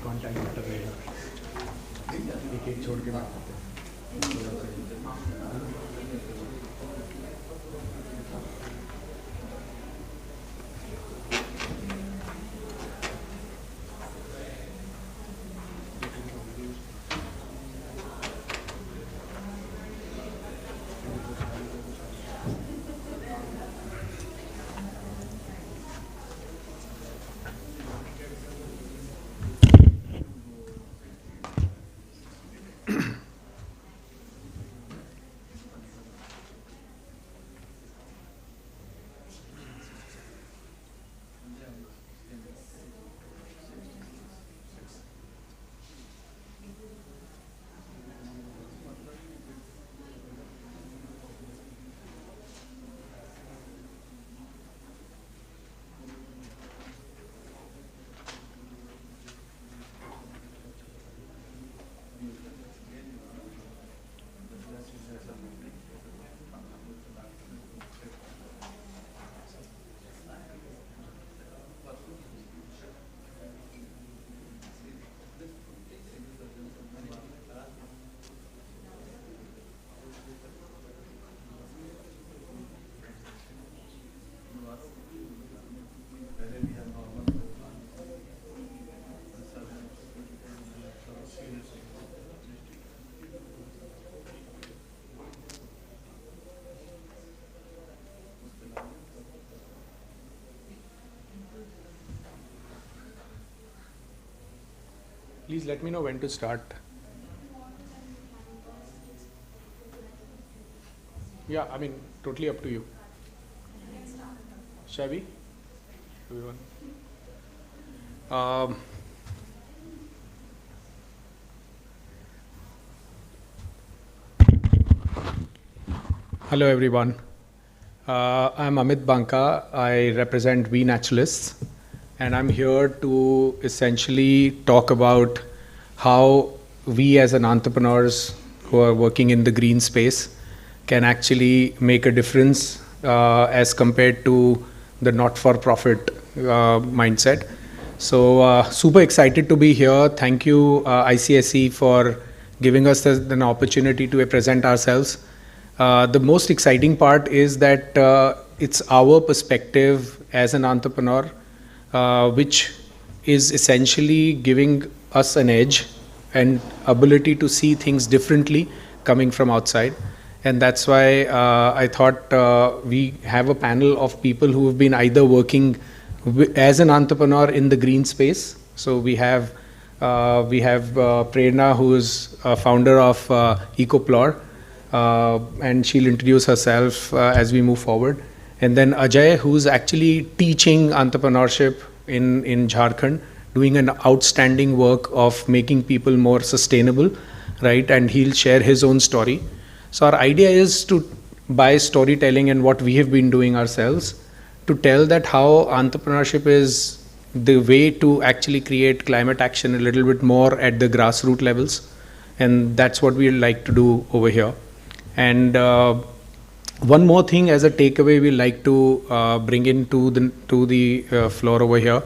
One time better रहेगा, एक एक छोड़ के बात करते हैं। Please let me know when to start. Yeah, I mean, totally up to you. Shall we? Everyone. Hello everyone. I'm Amit Banka. I represent We Naturalists. And I'm here to essentially talk about how we as an entrepreneurs who are working in the green space can actually make a difference as compared to the not-for-profit mindset. So super excited to be here. Thank you ICSE for giving us an opportunity to present ourselves. The most exciting part is that it's our perspective as an entrepreneur which is essentially giving us an edge and ability to see things differently coming from outside. And that's why I thought we have a panel of people who have been either working as an entrepreneur in the green space. So we have Prerna, who is a founder of EcoPlore, and she'll introduce herself as we move forward. And then Ajay, who's actually teaching entrepreneurship in Jharkhand, doing an outstanding work of making people more sustainable, right? And he'll share his own story. So our idea is to, by storytelling and what we have been doing ourselves, to tell that how entrepreneurship is the way to actually create climate action a little bit more at the grassroots levels. And that's what we like to do over here. And one more thing as a takeaway we like to bring into the floor over here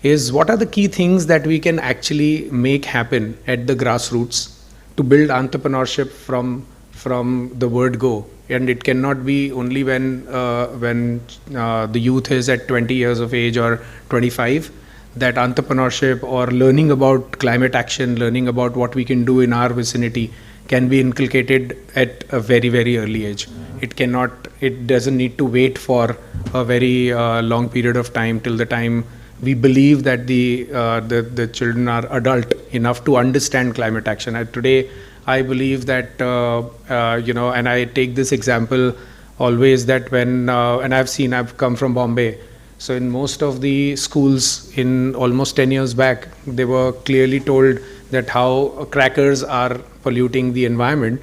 is what are the key things that we can actually make happen at the grassroots to build entrepreneurship from the word go. And it cannot be only when the youth is at 20 years of age or 25, that entrepreneurship or learning about climate action, learning about what we can do in our vicinity can be inculcated at a very, very early age. It doesn't need to wait for a very long period of time till the time we believe that the children are adult enough to understand climate action. And today, I believe that, and I take this example always that when, and I've come from Bombay. So in most of the schools in almost 10 years back, they were clearly told that how crackers are polluting the environment,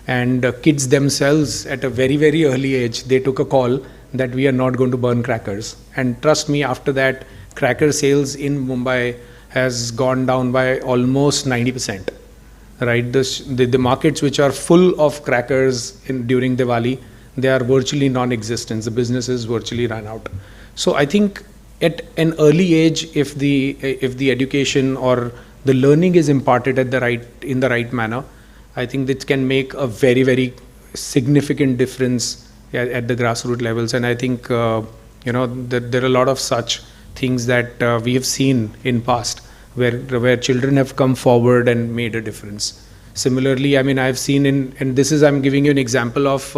and kids themselves at a very, very early age, they took a call that we are not going to burn crackers. And trust me, after that, cracker sales in Mumbai has gone down by almost 90%. Right, the markets which are full of crackers during Diwali, they are virtually non-existent. The businesses virtually run out. So I think at an early age, if the education or the learning is imparted in the right manner, I think this can make a very, very significant difference at the grassroots levels. And I think there are a lot of such things that we have seen in past where children have come forward and made a difference. Similarly, I mean, I've seen and this is, I'm giving you an example of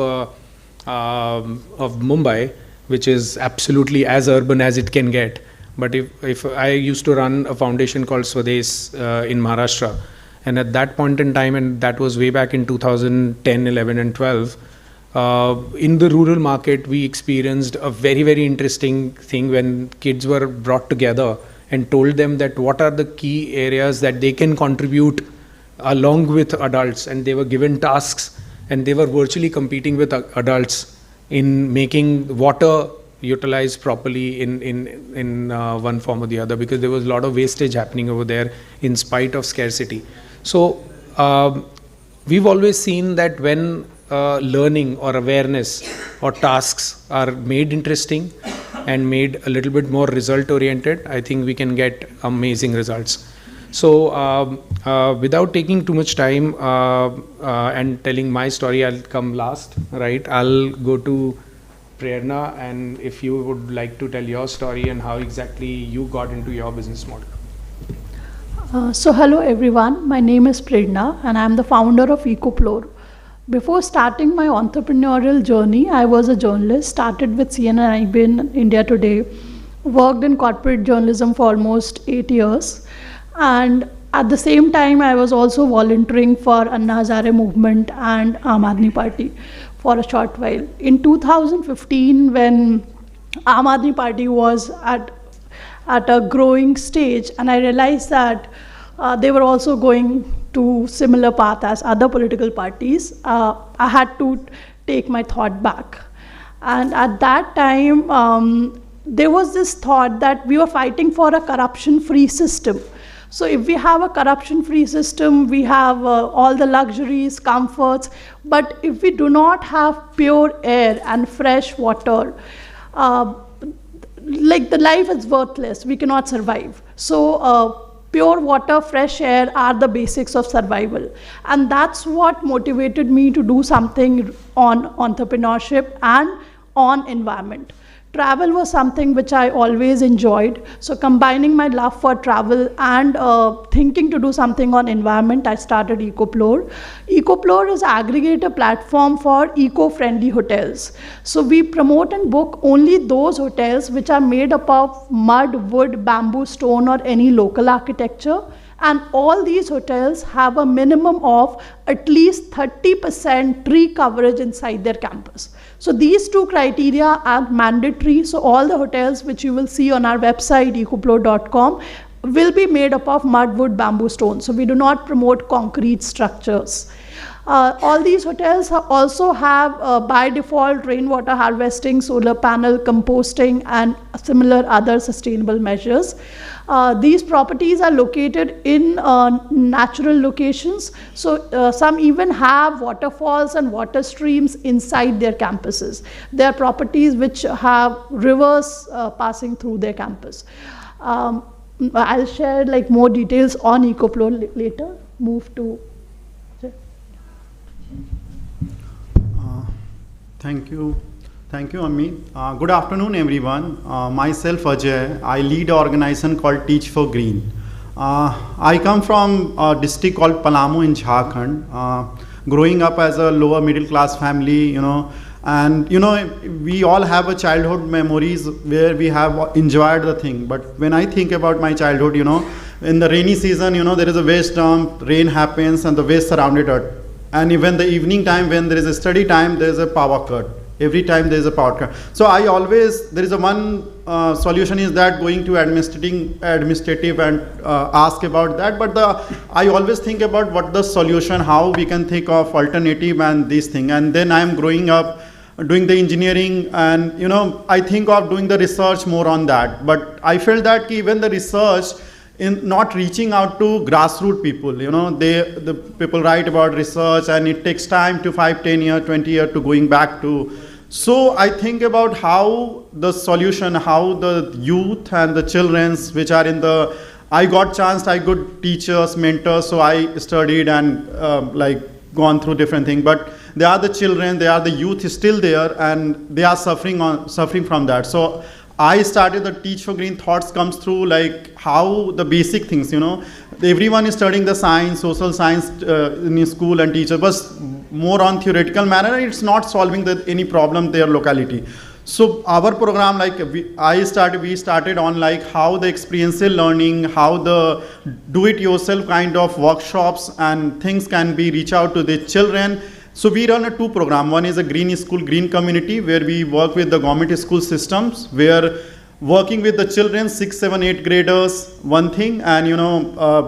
Mumbai, which is absolutely as urban as it can get. But if I used to run a foundation called Swades in Maharashtra, and at that point in time, and that was way back in 2010, 11 and 12, in the rural market, we experienced a very, very interesting thing when kids were brought together and told them that what are the key areas that they can contribute along with adults, and they were given tasks and they were virtually competing with adults in making water utilized properly in one form or the other, because there was a lot of wastage happening over there in spite of scarcity. So we've always seen that when learning or awareness or tasks are made interesting and made a little bit more result oriented, I think we can get amazing results. So without taking too much time and telling my story, I'll come last, right? I'll go to Prerna, and if you would like to tell your story and how exactly you got into your business model. So hello everyone, my name is Prerna and I am the founder of EcoPlore. Before starting my entrepreneurial journey, I was a journalist, started with CNN IB India Today, worked in corporate journalism for almost 8 years, and at the same time I was also volunteering for Anna Hazare movement and Aam Aadmi Party for a short while. In 2015, when Aam Aadmi Party was at a growing stage, and I realized that they were also going to similar path as other political parties, I had to take my thought back. And at that time, there was this thought that we were fighting for a corruption-free system. So if we have a corruption-free system, we have all the luxuries, comforts, but if we do not have pure air and fresh water, like the life is worthless, we cannot survive. So pure water, fresh air are the basics of survival. And that's what motivated me to do something on entrepreneurship and on environment. Travel was something which I always enjoyed. So combining my love for travel and thinking to do something on environment, I started EcoPlore. EcoPlore is an aggregator platform for eco-friendly hotels. So we promote and book only those hotels which are made up of mud, wood, bamboo, stone, or any local architecture. And all these hotels have a minimum of at least 30% tree coverage inside their campus. So these two criteria are mandatory. So all the hotels which you will see on our website, ecoplore.com, will be made up of mud, wood, bamboo, stone. So we do not promote concrete structures. All these hotels also have by default rainwater harvesting, solar panel, composting, and similar other sustainable measures. These properties are located in natural locations. So some even have waterfalls and water streams inside their campuses. There are properties which have rivers passing through their campus. I'll share like more details on EcoPlore later. Move to. Thank you, Amit. Good afternoon, everyone. Myself, Ajay. I lead an organization called Teach for Green. I come from a district called Palamu in Jharkhand. Growing up as a lower middle class family, and we all have a childhood memories where we have enjoyed the thing. But when I think about my childhood, in the rainy season, there is a waste dump, rain happens, and the waste surrounded us. And even the evening time, when there is a study time, there is a power cut. Every time there is a power cut. So there is a one solution is that going to administrative and ask about that. But I always think about what the solution, how we can think of alternative and this thing. And then I am growing up doing the engineering, and I think of doing the research more on that. But I felt that even the research in not reaching out to grassroots people, the people write about research and it takes time to 5, 10 years, 20 years to going back to. So I think about how the solution, how the youth and the children which are in the I got chance, I got teachers, mentors, so I studied and like gone through different things. But they are the children, they are the youth still there, and they are suffering from that. So I started the Teach for Green thoughts comes through like how the basic things, you know, everyone is studying the science, social science in school and teachers, but more on theoretical manner, and it's not solving any problem their locality. So our program, like we started on like how the experiential learning, how the do-it-yourself kind of workshops and things can be reach out to the children. So we run a 2 program. One is a green school, green community, where we work with the government school systems, where working with the children, 6, 7, 8 graders, one thing, and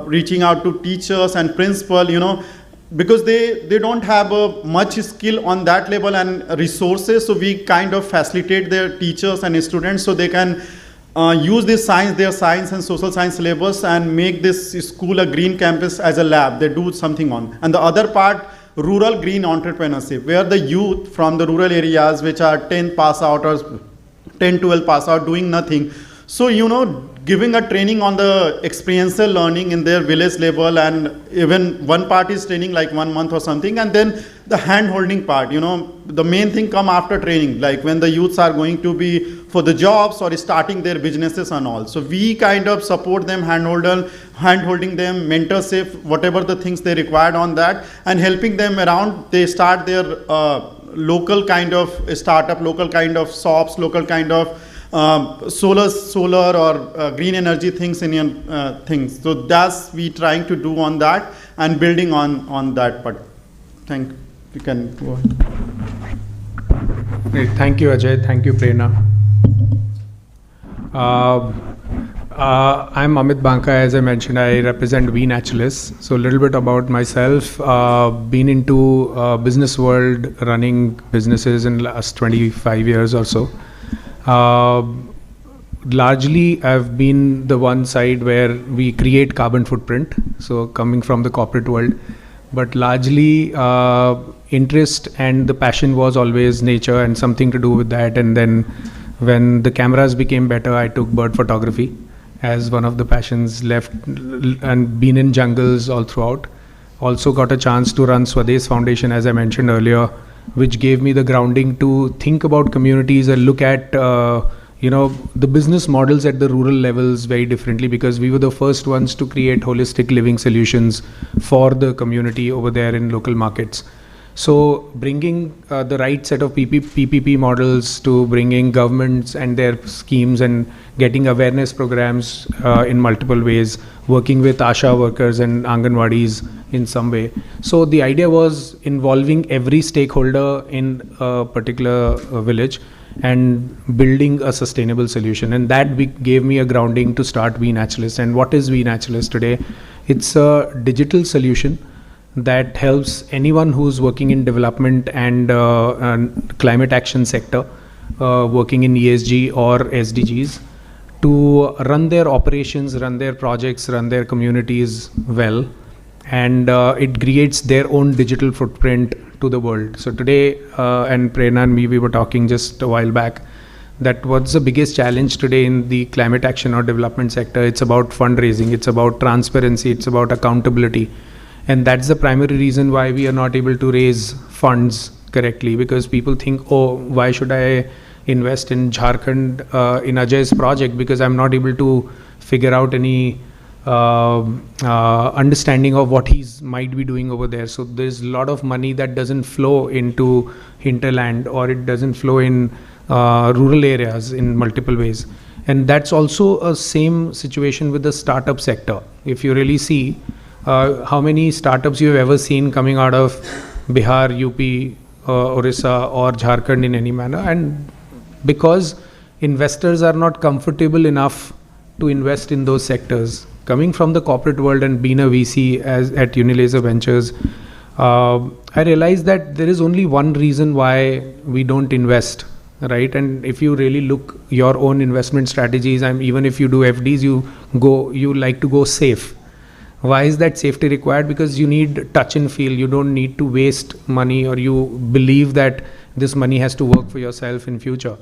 reaching out to teachers and principal, because they don't have much skill on that level and resources, so we kind of facilitate their teachers and students so they can use their science and social science syllabus and make this school a green campus as a lab. They do something on. And the other part, rural green entrepreneurship, where the youth from the rural areas which are 10 pass out or 10, 12 pass out doing nothing. So, giving a training on the experiential learning in their village level, and even one part is training like 1 month or something, and then the hand holding part, the main thing come after training, like when the youths are going to be for the jobs or starting their businesses and all. So we kind of support them, hand holding them, mentorship, whatever the things they required on that, and helping them around. They start their local kind of startup, local kind of shops, local kind of solar or green energy things in things. So that's we trying to do on that and building on that. But you can go ahead. Great. Thank you, Ajay. Thank you, Prerna. I'm Amit Banka. As I mentioned, I represent We Naturalists. So a little bit about myself. Been into business world, running businesses in the last 25 years or so. Largely, I've been the one side where we create carbon footprint, so coming from the corporate world, but largely interest and the passion was always nature and something to do with that. And then when the cameras became better, I took bird photography as one of the passions left, and been in jungles all throughout. Also got a chance to run Swadesh Foundation, as I mentioned earlier, which gave me the grounding to think about communities and look at the business models at the rural levels very differently, because we were the first ones to create holistic living solutions for the community over there in local markets. So bringing the right set of PPP models to bringing governments and their schemes and getting awareness programs in multiple ways, working with ASHA workers and Anganwadis in some way. So the idea was involving every stakeholder in a particular village and building a sustainable solution. And that gave me a grounding to start We Naturalists. And what is We Naturalists today? It's a digital solution that helps anyone who's working in development and climate action sector, working in ESG or SDGs, to run their operations, run their projects, run their communities well, and it creates their own digital footprint to the world. So today, and Prerna and me, we were talking just a while back, that what's the biggest challenge today in the climate action or development sector? It's about fundraising, it's about transparency, it's about accountability. And that's the primary reason why we are not able to raise funds correctly, because people think, oh, why should I invest in Jharkhand in Ajay's project, because I'm not able to figure out any understanding of what he's might be doing over there. So there's a lot of money that doesn't flow into hinterland, or it doesn't flow in rural areas in multiple ways. And that's also a same situation with the startup sector. If you really see how many startups you have ever seen coming out of Bihar, UP, Orissa or Jharkhand in any manner, and because investors are not comfortable enough to invest in those sectors. Coming from the corporate world and being a VC at Unilaser Ventures, I realized that there is only one reason why we don't invest, right? And if you really look your own investment strategies, even if you do FDs, you like to go safe. Why is that safety required? Because you need touch and feel. You don't need to waste money, or you believe that this money has to work for yourself in future.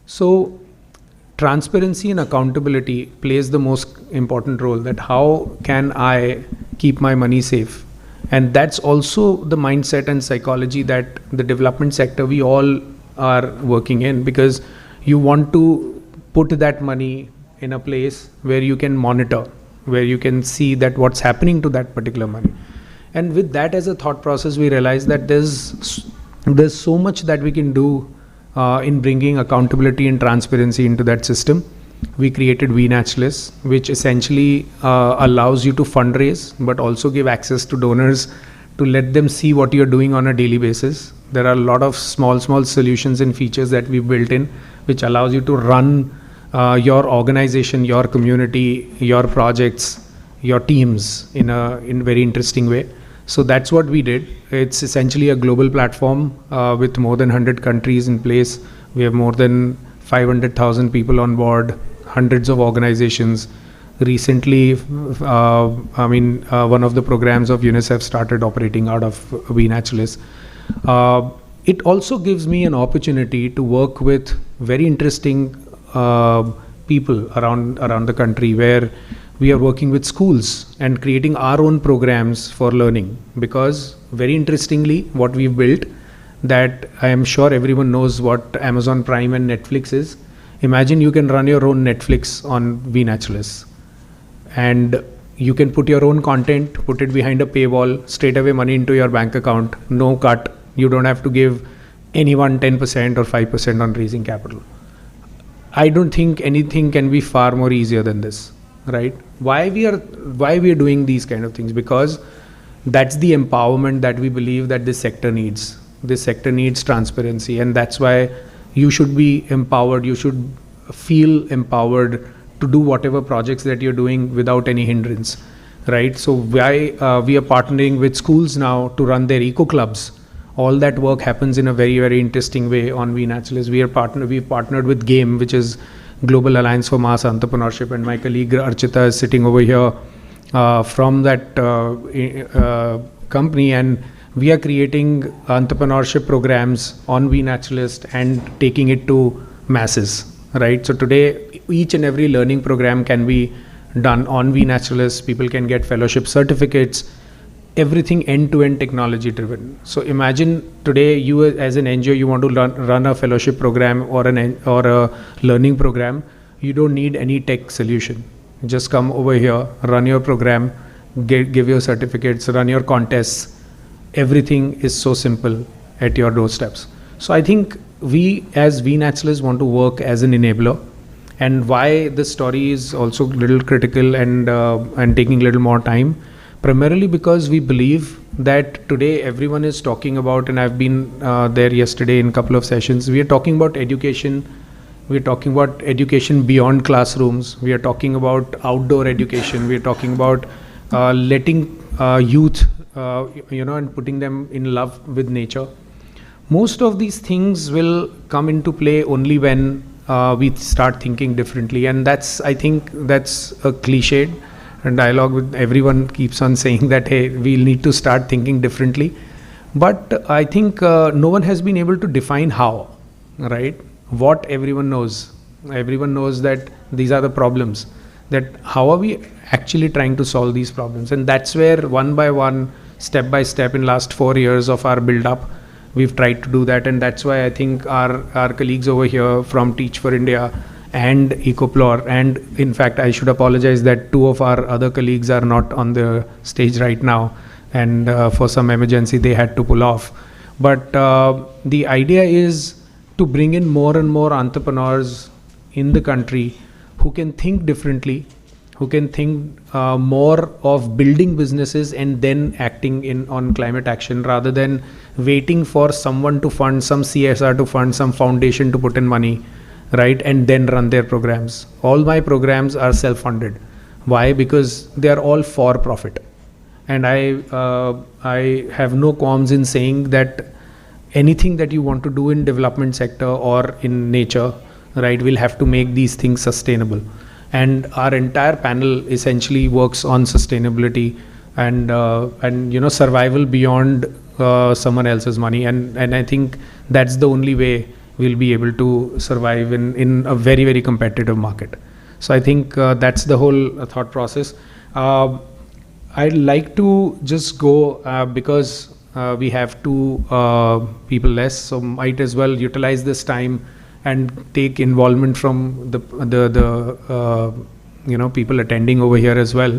So transparency and accountability plays the most important role, that how can I keep my money safe? And that's also the mindset and psychology that the development sector we all are working in, because you want to put that money in a place where you can monitor, where you can see that what's happening to that particular money. And with that as a thought process, we realize that there's so much that we can do in bringing accountability and transparency into that system. We created vNaturalist, which essentially allows you to fundraise, but also give access to donors to let them see what you're doing on a daily basis. There are a lot of small solutions and features that we built in, which allows you to run your organization, your community, your projects, your teams in a very interesting way. So that's what we did. It's essentially a global platform with more than 100 countries in place. We have more than 500,000 people on board, hundreds of organizations. Recently, one of the programs of UNICEF started operating out of vNaturalist. It also gives me an opportunity to work with very interesting people around the country, where we are working with schools and creating our own programs for learning. Because very interestingly, what we've built, that I am sure everyone knows what Amazon Prime and Netflix is. Imagine you can run your own Netflix on vNaturalist, and you can put your own content, put it behind a paywall, straight away money into your bank account, no cut. You don't have to give anyone 10% or 5% on raising capital. I don't think anything can be far more easier than this, right? Why we are doing these kind of things? Because that's the empowerment that we believe that this sector needs. This sector needs transparency, and that's why you should be empowered. You should feel empowered to do whatever projects that you're doing without any hindrance, right? So we are partnering with schools now to run their eco clubs. All that work happens in a very, very interesting way on vNaturalist. We've partnered with GAME, which is Global Alliance for Mass Entrepreneurship, and my colleague Archita is sitting over here from that company, and we are creating entrepreneurship programs on vNaturalist and taking it to masses, right? So today, each and every learning program can be done on vNaturalist. People can get fellowship certificates, everything end-to-end technology driven. So imagine today, you as an NGO, you want to run a fellowship program or a learning program. You don't need any tech solution. Just come over here, run your program, give your certificates, run your contests. Everything is so simple at your doorsteps. So I think we as vNaturalist want to work as an enabler. And why this story is also a little critical and taking a little more time, primarily because we believe that today everyone is talking about, and I've been there yesterday in a couple of sessions, we are talking about education. We are talking about education beyond classrooms. We are talking about outdoor education. We are talking about letting youth, and putting them in love with nature. Most of these things will come into play only when we start thinking differently. And I think that's a cliched and dialogue with everyone keeps on saying that, hey, we need to start thinking differently. But I think no one has been able to define how, right? What everyone knows. Everyone knows that these are the problems. That how are we actually trying to solve these problems? And that's where one by one, step by step, in last 4 years of our build up, we've tried to do that. And that's why I think our colleagues over here from Teach for India and Ecoplore, and in fact, I should apologize that 2 of our other colleagues are not on the stage right now, and for some emergency they had to pull off. But the idea is to bring in more and more entrepreneurs in the country who can think differently, who can think more of building businesses and then acting on climate action, rather than waiting for someone to fund, some CSR to fund, some foundation to put in money, right, and then run their programs. All my programs are self-funded. Why? Because they are all for profit. And I have no qualms in saying that anything that you want to do in development sector or in nature, right, will have to make these things sustainable. And our entire panel essentially works on sustainability and survival beyond someone else's money. And I think that's the only way will be able to survive in a very, very competitive market. So I think that's the whole thought process. I'd like to just go because we have two people less, so might as well utilize this time and take involvement from the people attending over here as well.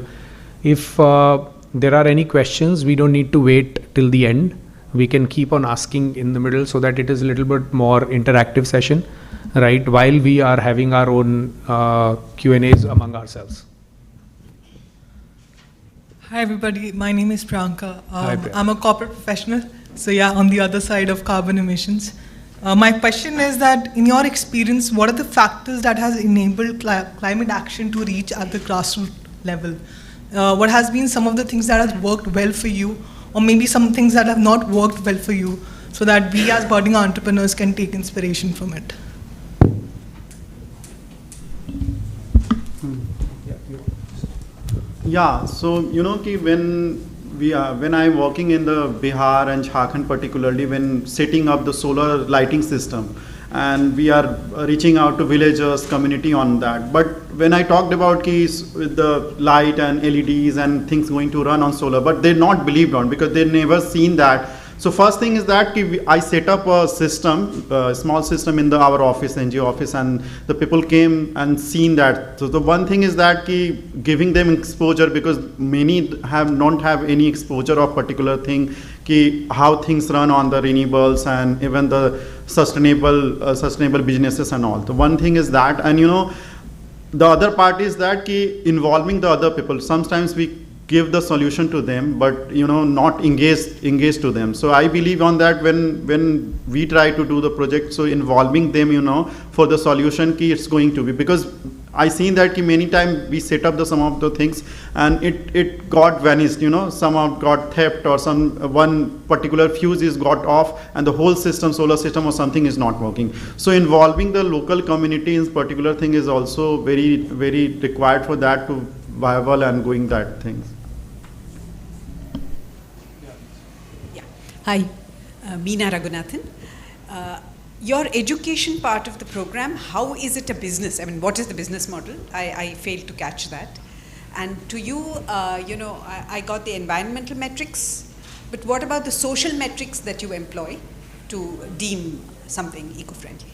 If there are any questions, we don't need to wait till the end. We can keep on asking in the middle so that it is a little bit more interactive session, right? While we are having our own Q&As among ourselves. Hi everybody, my name is Priyanka. Hi, Priyanka. I'm a corporate professional, so yeah, on the other side of carbon emissions. My question is that, in your experience, what are the factors that has enabled climate action to reach at the grassroots level? What has been some of the things that have worked well for you, or maybe some things that have not worked well for you, so that we as budding entrepreneurs can take inspiration from it? Yeah, so when I'm working in the Bihar and Jharkhand particularly, when setting up the solar lighting system, and we are reaching out to villagers, community on that. But when I talked about keys with the light and LEDs and things going to run on solar, but they're not believed on because they never seen that. So first thing is that I set up a system, a small system in our office, NGO office, and the people came and seen that. So the one thing is that giving them exposure, because many don't have any exposure of particular thing, how things run on the renewables and even the sustainable businesses and all. The one thing is that, and the other part is that involving the other people. Sometimes we give the solution to them, but not engage to them. So I believe on that when we try to do the project, so involving them for the solution it's going to be, because I seen that many times we set up some of the things and it got vanished, some got theft, or one particular fuse is got off and the whole system, solar system or something is not working. So involving the local community in particular thing is also very, very required for that to viable and going that things. Hi, Meena Raghunathan. Your education part of the program, how is it a business? I mean, what is the business model? I failed to catch that. And to you, I got the environmental metrics, but what about the social metrics that you employ to deem something eco-friendly?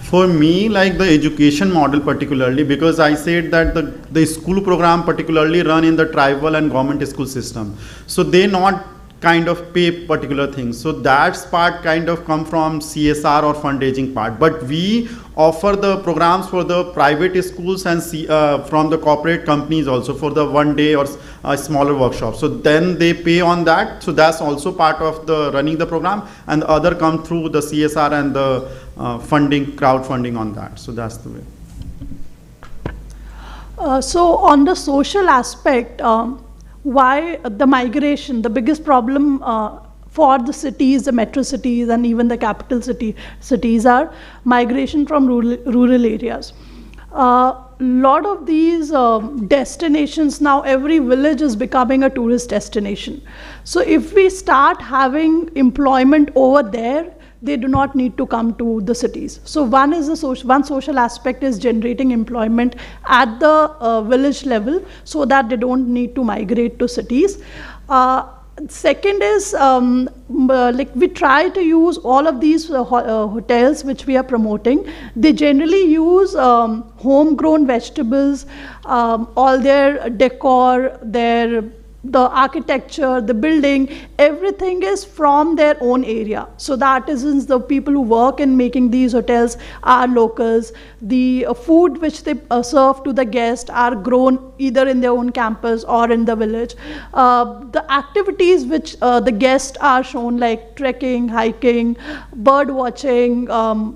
For me, like the education model particularly, because I said that the school program particularly run in the tribal and government school system. So they not kind of pay particular things. So that's part kind of come from CSR or fundraising part. But we offer the programs for the private schools and from the corporate companies also for the 1 day or a smaller workshop. So then they pay on that. So that's also part of the running the program, and the other come through the CSR and the funding, crowdfunding on that. So that's the way. So on the social aspect, why the migration, the biggest problem for the cities, the metro cities, and even the capital cities are migration from rural areas. Lot of these destinations, now every village is becoming a tourist destination. So if we start having employment over there, they do not need to come to the cities. So one social aspect is generating employment at the village level so that they don't need to migrate to cities. Second is like we try to use all of these hotels which we are promoting. They generally use homegrown vegetables, all their decor, the architecture, the building, everything is from their own area. So the artisans, the people who work in making these hotels are locals. The food which they serve to the guests are grown either in their own campus or in the village. The activities which the guests are shown, like trekking, hiking, bird watching,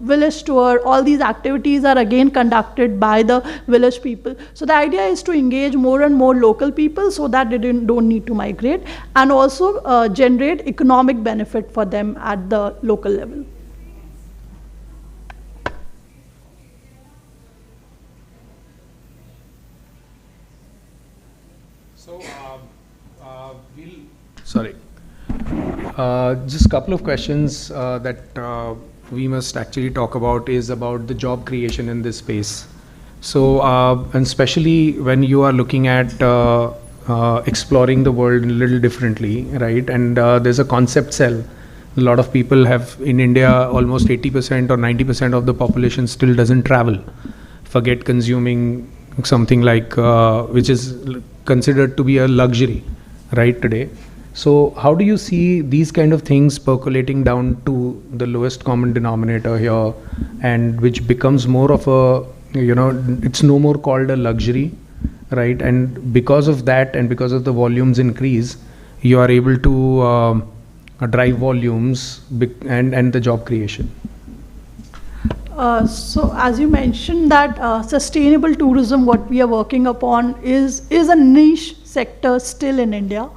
village tour, all these activities are again conducted by the village people. So the idea is to engage more and more local people so that they don't need to migrate, and also generate economic benefit for them at the local level. Just a couple of questions that we must actually talk about is about the job creation in this space. So, and especially when you are looking at exploring the world a little differently, right? And there's a concept cell. A lot of people have in India, almost 80% or 90% of the population still doesn't travel. Forget consuming something like which is considered to be a luxury, right, today. So how do you see these kind of things percolating down to the lowest common denominator here, and which becomes more of a, it's no more called a luxury, right? And because of that, and because of the volumes increase, you are able to drive volumes and the job creation. So as you mentioned that sustainable tourism, what we are working upon is a niche sector still in India.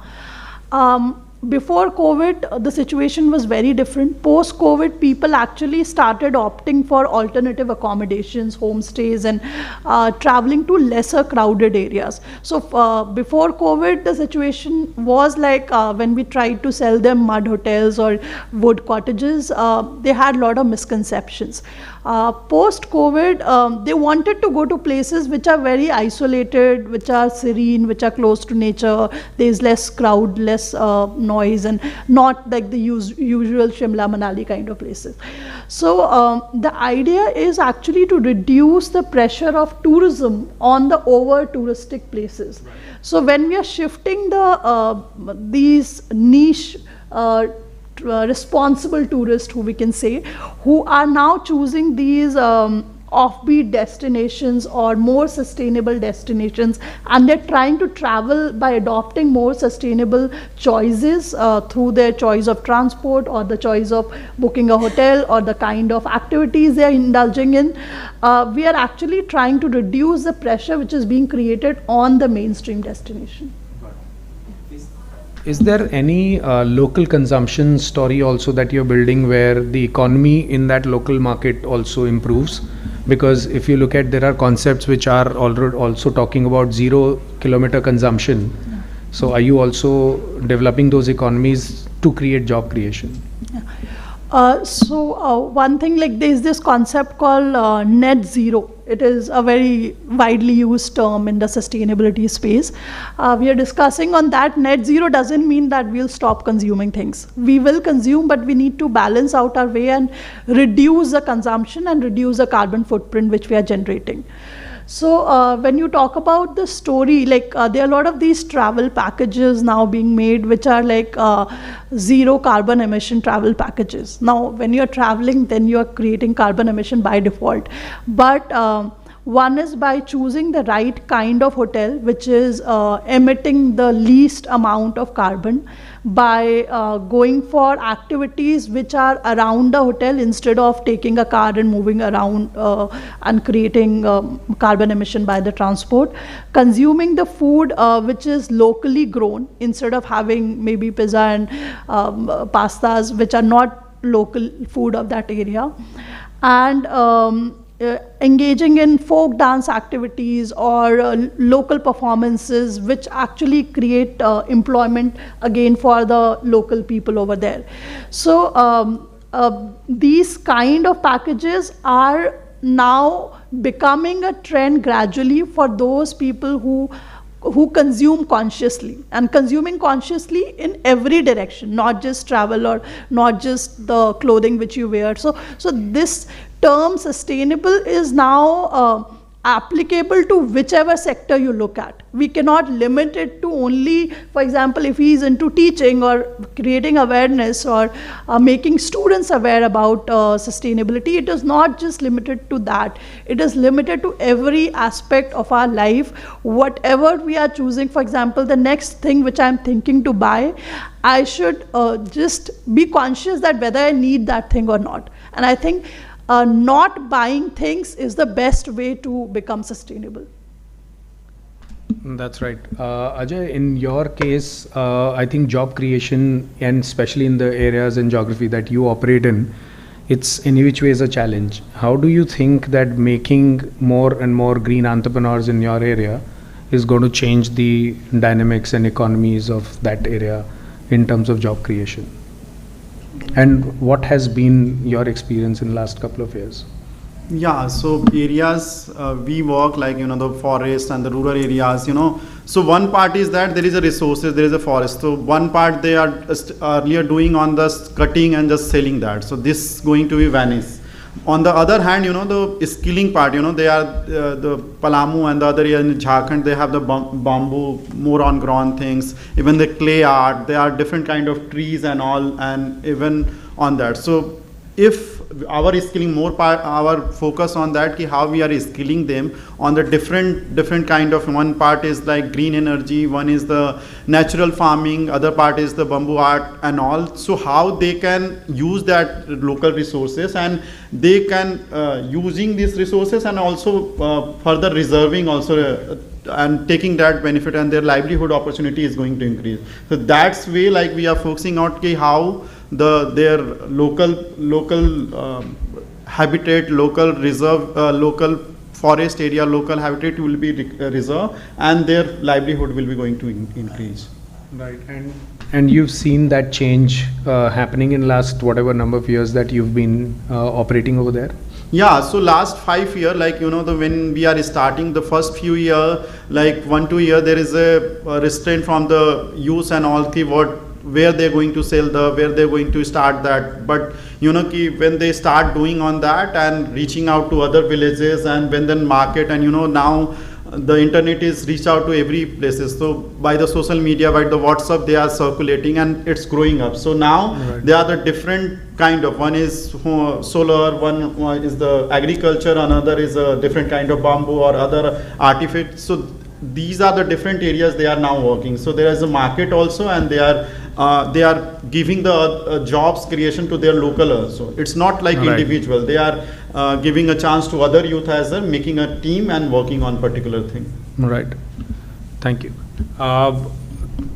Before COVID, the situation was very different. Post-COVID, people actually started opting for alternative accommodations, homestays, and traveling to lesser crowded areas. So before COVID, the situation was like when we tried to sell them mud hotels or wood cottages, they had a lot of misconceptions. Post-COVID, they wanted to go to places which are very isolated, which are serene, which are close to nature. There's less crowd, less noise, and not like the usual Shimla, Manali kind of places. So the idea is actually to reduce the pressure of tourism on the over touristic places. Right. So when we are shifting these niche responsible tourists, who we can say, who are now choosing these offbeat destinations or more sustainable destinations, and they're trying to travel by adopting more sustainable choices through their choice of transport or the choice of booking a hotel or the kind of activities they're indulging in. We are actually trying to reduce the pressure which is being created on the mainstream destination. Is there any local consumption story also that you're building where the economy in that local market also improves? Because if you look at, there are concepts which are also talking about 0 kilometer consumption. Yeah. So are you also developing those economies to create job creation? Yeah. So one thing, like there's this concept called net zero. It is a very widely used term in the sustainability space. We are discussing on that. Net zero doesn't mean that we'll stop consuming things. We will consume, but we need to balance out our way and reduce the consumption and reduce the carbon footprint which we are generating. So when you talk about the story, like there are a lot of these travel packages now being made which are like zero carbon emission travel packages. Now when you're traveling, then you're creating carbon emission by default. But one is by choosing the right kind of hotel which is emitting the least amount of carbon, by going for activities which are around the hotel instead of taking a car and moving around and creating carbon emission by the transport, consuming the food which is locally grown instead of having maybe pizza and pastas which are not local food of that area, and engaging in folk dance activities or local performances which actually create employment again for the local people over there. So these kind of packages are now becoming a trend gradually for those people who consume consciously, and consuming consciously in every direction, not just travel or not just the clothing which you wear. So this term sustainable is now applicable to whichever sector you look at. We cannot limit it to only, for example, if he is into teaching or creating awareness or making students aware about sustainability. It is not just limited to that. It is limited to every aspect of our life. Whatever we are choosing, for example, the next thing which I'm thinking to buy, I should just be conscious that whether I need that thing or not. And I think not buying things is the best way to become sustainable. That's right. Ajay, in your case, I think job creation, and especially in the areas in geography that you operate in, it's in which way is a challenge. How do you think that making more and more green entrepreneurs in your area is going to change the dynamics and economies of that area in terms of job creation? And what has been your experience in the last couple of years? Yeah, so areas we work like, the forest and the rural areas, So one part is that there is a resources, there is a forest. So one part they are earlier doing on the cutting and just selling that. So this going to be vanished. On the other hand, the skilling part, they are the Palamu and the other area in Jharkhand, they have the bamboo, more on ground things, even the clay art, there are different kind of trees and all, and even on that. So if our skilling more part, our focus on that, how we are skilling them on the different kind of, one part is like green energy, one is the natural farming, other part is the bamboo art and all. So how they can use that local resources, and they can using these resources and also further reserving also and taking that benefit, and their livelihood opportunity is going to increase. So that's way like we are focusing on how their local habitat, local reserve, local forest area, local habitat will be reserved, and their livelihood will be going to increase. Right, and you've seen that change happening in last whatever number of years that you've been operating over there? Yeah, so last 5 years, like, when we are starting the first few years, like 1-2 years, there is a restraint from the use and all, where they're going to sell where they're going to start that. But when they start doing on that and reaching out to other villages, and when then market, and now the internet is reached out to every places. So by the social media, by the WhatsApp, they are circulating, and it's growing up. So now there are the different kind of, one is solar, one is the agriculture, another is a different kind of bamboo or other artifact. So these are the different areas they are now working. So there is a market also, and they are giving the jobs creation to their local also. It's not like individual. They are giving a chance to other youth as well, making a team and working on particular thing. Right. Thank you.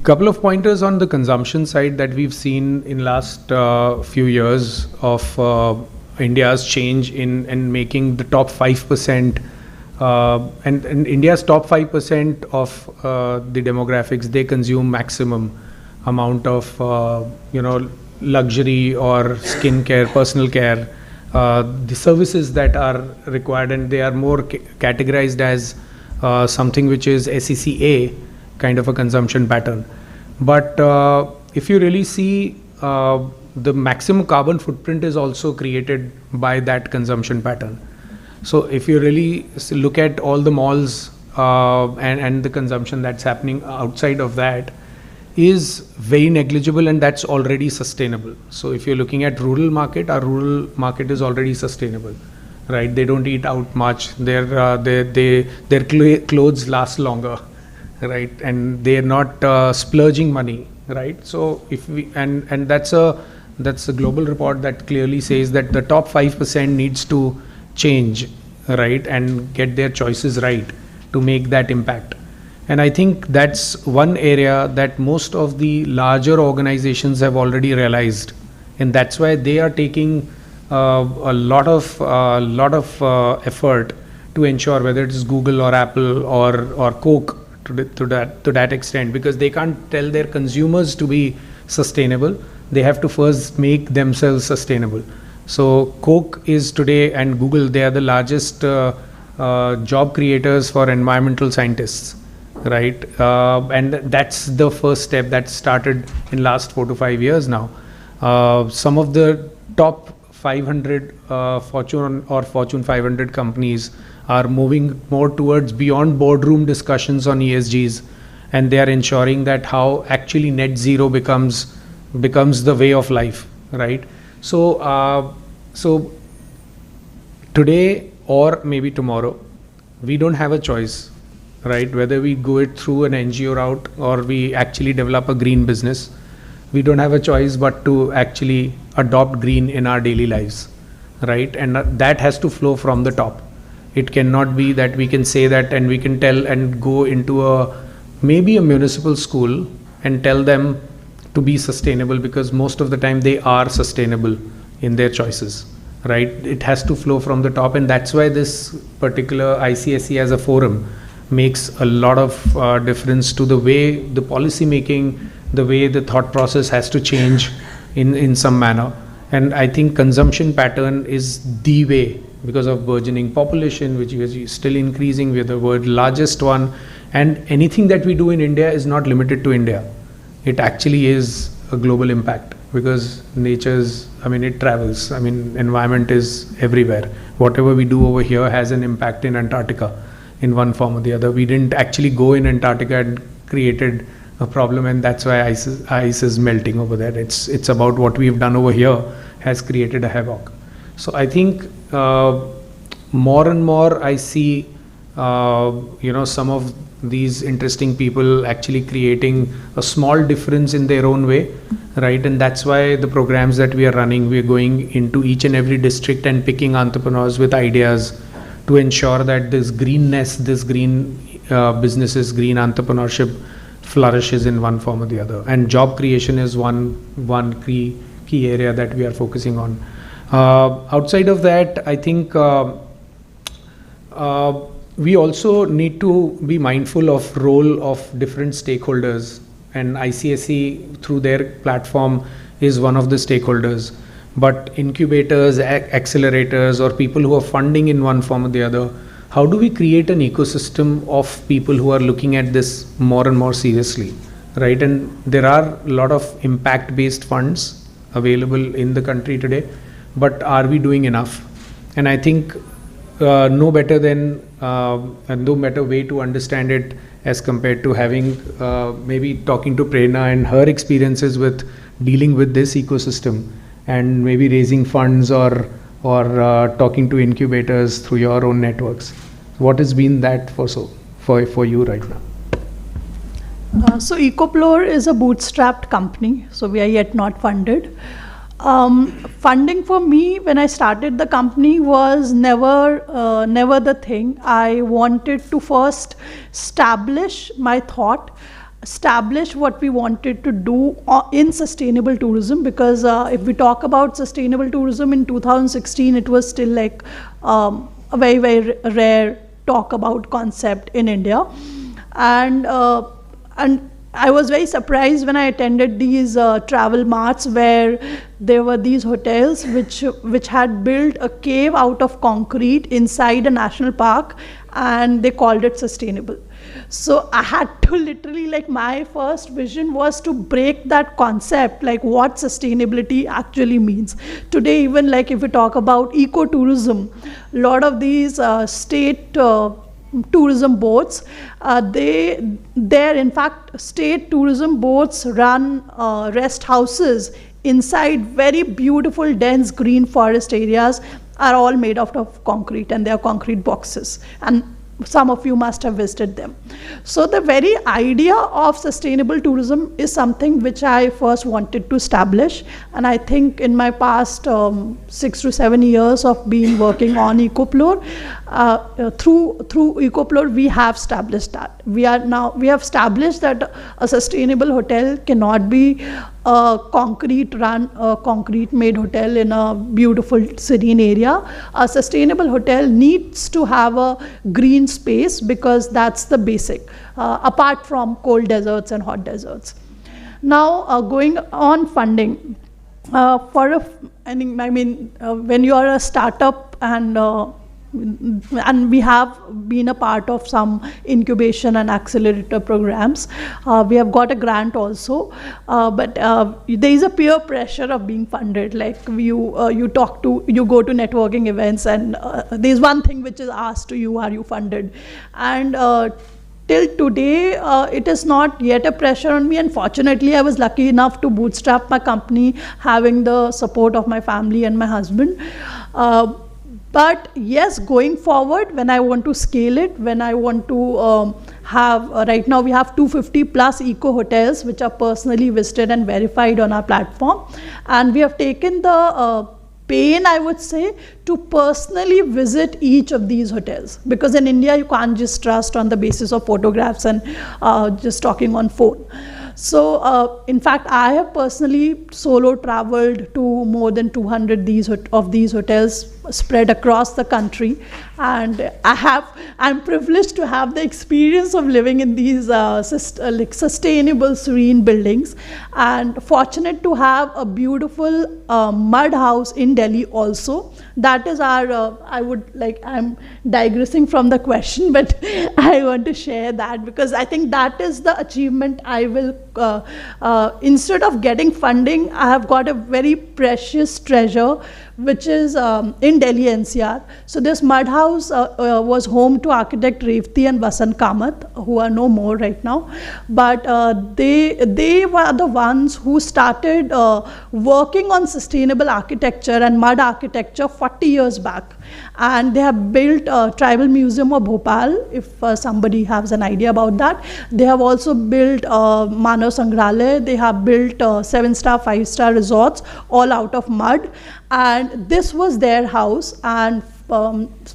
Couple of pointers on the consumption side that we've seen in last few years of India's change in making the top 5%. And India's top 5% of the demographics, they consume maximum amount of luxury or skincare, personal care, the services that are required, and they are more categorized as something which is SECA kind of a consumption pattern. But if you really see, the maximum carbon footprint is also created by that consumption pattern. So if you really look at all the malls and the consumption that's happening outside of that is very negligible, and that's already sustainable. So if you're looking at rural market, our rural market is already sustainable, right? They don't eat out much. Their clothes last longer, right? And they're not splurging money, right? So if we and that's a global report that clearly says that the top 5% needs to change, right, and get their choices right to make that impact. And I think that's one area that most of the larger organizations have already realized, and that's why they are taking a lot of effort to ensure, whether it is Google or Apple or Coke to that extent, because they can't tell their consumers to be sustainable. They have to first make themselves sustainable. So Coke is today, and Google, they are the largest job creators for environmental scientists, right? And that's the first step that started in last 4 to 5 years now. Some of the top 500 Fortune or Fortune 500 companies are moving more towards beyond boardroom discussions on ESGs, and they are ensuring that how actually net zero becomes the way of life, right? So today or maybe tomorrow, we don't have a choice, right? Whether we go it through an NGO route or we actually develop a green business, we don't have a choice but to actually adopt green in our daily lives, right? And that has to flow from the top. It cannot be that we can say that and we can tell and go into maybe a municipal school and tell them to be sustainable, because most of the time they are sustainable in their choices, right? It has to flow from the top, and that's why this particular ICSE as a forum makes a lot of difference to the way the policy making, the way the thought process has to change in some manner. And I think consumption pattern is the way, because of burgeoning population, which is still increasing. We're the world's largest one, and anything that we do in India is not limited to India. It actually is a global impact, because it travels. Environment is everywhere. Whatever we do over here has an impact in Antarctica in one form or the other. We didn't actually go in Antarctica and created a problem, and that's why ice is melting over there. It's about what we've done over here has created a havoc. So I think more and more I see some of these interesting people actually creating a small difference in their own way, right? And that's why the programs that we are running, we're going into each and every district and picking entrepreneurs with ideas to ensure that this greenness, this green businesses, green entrepreneurship flourishes in one form or the other. And job creation is one key area that we are focusing on. Outside of that, I think we also need to be mindful of role of different stakeholders, and ICSE through their platform is one of the stakeholders. But incubators, accelerators, or people who are funding in one form or the other, how do we create an ecosystem of people who are looking at this more and more seriously, right? And there are a lot of impact-based funds available in the country today, but are we doing enough? And I think no better way to understand it as compared to having maybe talking to Prerna and her experiences with dealing with this ecosystem, and maybe raising funds or talking to incubators through your own networks. What has been that for you right now? So EcoPlore is a bootstrapped company, so we are yet not funded. Funding for me when I started the company was never the thing. I wanted to first establish my thought, establish what we wanted to do in sustainable tourism, because if we talk about sustainable tourism in 2016, it was still like a very, very rare talk about concept in India. And I was very surprised when I attended these travel marts where there were these hotels which had built a cave out of concrete inside a national park, and they called it sustainable. So I had to literally, like, my first vision was to break that concept, like what sustainability actually means. Today, even like if we talk about ecotourism, a lot of these state tourism boards, they're in fact state tourism boards run rest houses inside very beautiful dense green forest areas, are all made out of concrete, and they are concrete boxes, and some of you must have visited them. So the very idea of sustainable tourism is something which I first wanted to establish, and I think in my past 6 to 7 years of working on EcoPlore, through EcoPlore we have established that. We have established that a sustainable hotel cannot be a concrete made hotel in a beautiful serene area. A sustainable hotel needs to have a green space, because that's the basic, apart from cold deserts and hot deserts. Now going on funding, when you are a startup and we have been a part of some incubation and accelerator programs. We have got a grant also, but there is a peer pressure of being funded. Like you go to networking events, and there is one thing which is asked to you: are you funded? And till today, it is not yet a pressure on me. And fortunately, I was lucky enough to bootstrap my company, having the support of my family and my husband. But yes, going forward, when I want to scale it, when I want to have, right now we have 250 plus eco hotels which are personally visited and verified on our platform. And we have taken the pain, I would say, to personally visit each of these hotels. Because in India, you can't just trust on the basis of photographs and just talking on phone. So, in fact, I have personally solo traveled to more than 200 of these hotels spread across the country, and I'm privileged to have the experience of living in these like sustainable, serene buildings, and fortunate to have a beautiful mud house in Delhi also. That is our, I'm digressing from the question, but I want to share that because I think that is the achievement I will, instead of getting funding, I have got a very precious treasure, which is in Delhi NCR. So this mud house was home to architect Revati and Vasant Kamath, who are no more right now. But they were the ones who started working on sustainable architecture and mud architecture 40 years back. And they have built Tribal Museum of Bhopal, if somebody has an idea about that. They have also built Manav Sangrahalaya. They have built 7-star, 5-star resorts, all out of mud. And this was their house, and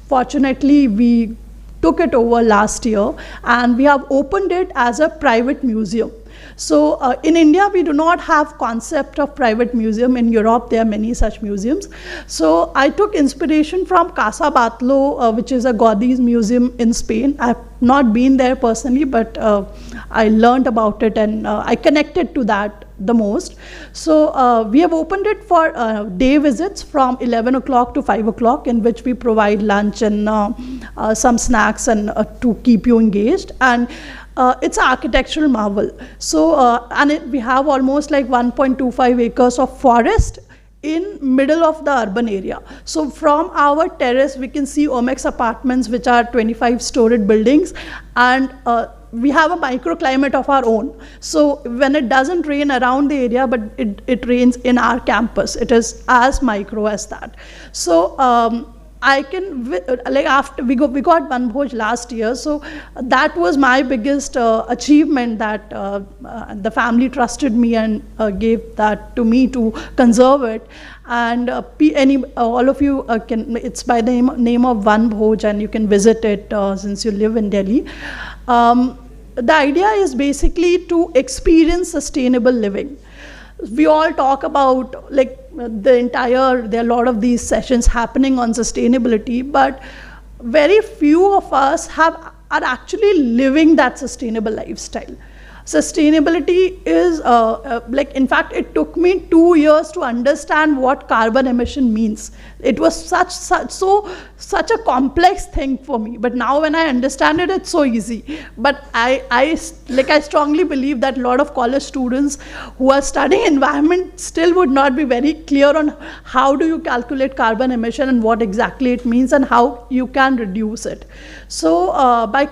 fortunately we took it over last year, and we have opened it as a private museum. So in India, we do not have concept of private museum. In Europe, there are many such museums. So I took inspiration from Casa Batlló, which is a Gaudi's museum in Spain. I've not been there personally, but I learned about it, and I connected to that the most. So we have opened it for day visits from 11 o'clock to 5 o'clock, in which we provide lunch and some snacks and to keep you engaged. And it's an architectural marvel. So, we have almost like 1.25 acres of forest in middle of the urban area. So from our terrace, we can see Omex apartments, which are 25-storied buildings, and we have a microclimate of our own. So when it doesn't rain around the area, but it rains in our campus, it is as micro as that. So I can, like after we got Vanbhoj last year, so that was my biggest achievement, that the family trusted me and gave that to me to conserve it. And all of you can, it's by the name of Vanbhoj, and you can visit it since you live in Delhi. The idea is basically to experience sustainable living. We all talk about like there are a lot of these sessions happening on sustainability, but very few of us are actually living that sustainable lifestyle. Sustainability is, in fact, it took me 2 years to understand what carbon emission means. It was such a complex thing for me. But now when I understand it, it's so easy. But I strongly believe that a lot of college students who are studying environment still would not be very clear on how do you calculate carbon emission and what exactly it means and how you can reduce it. So by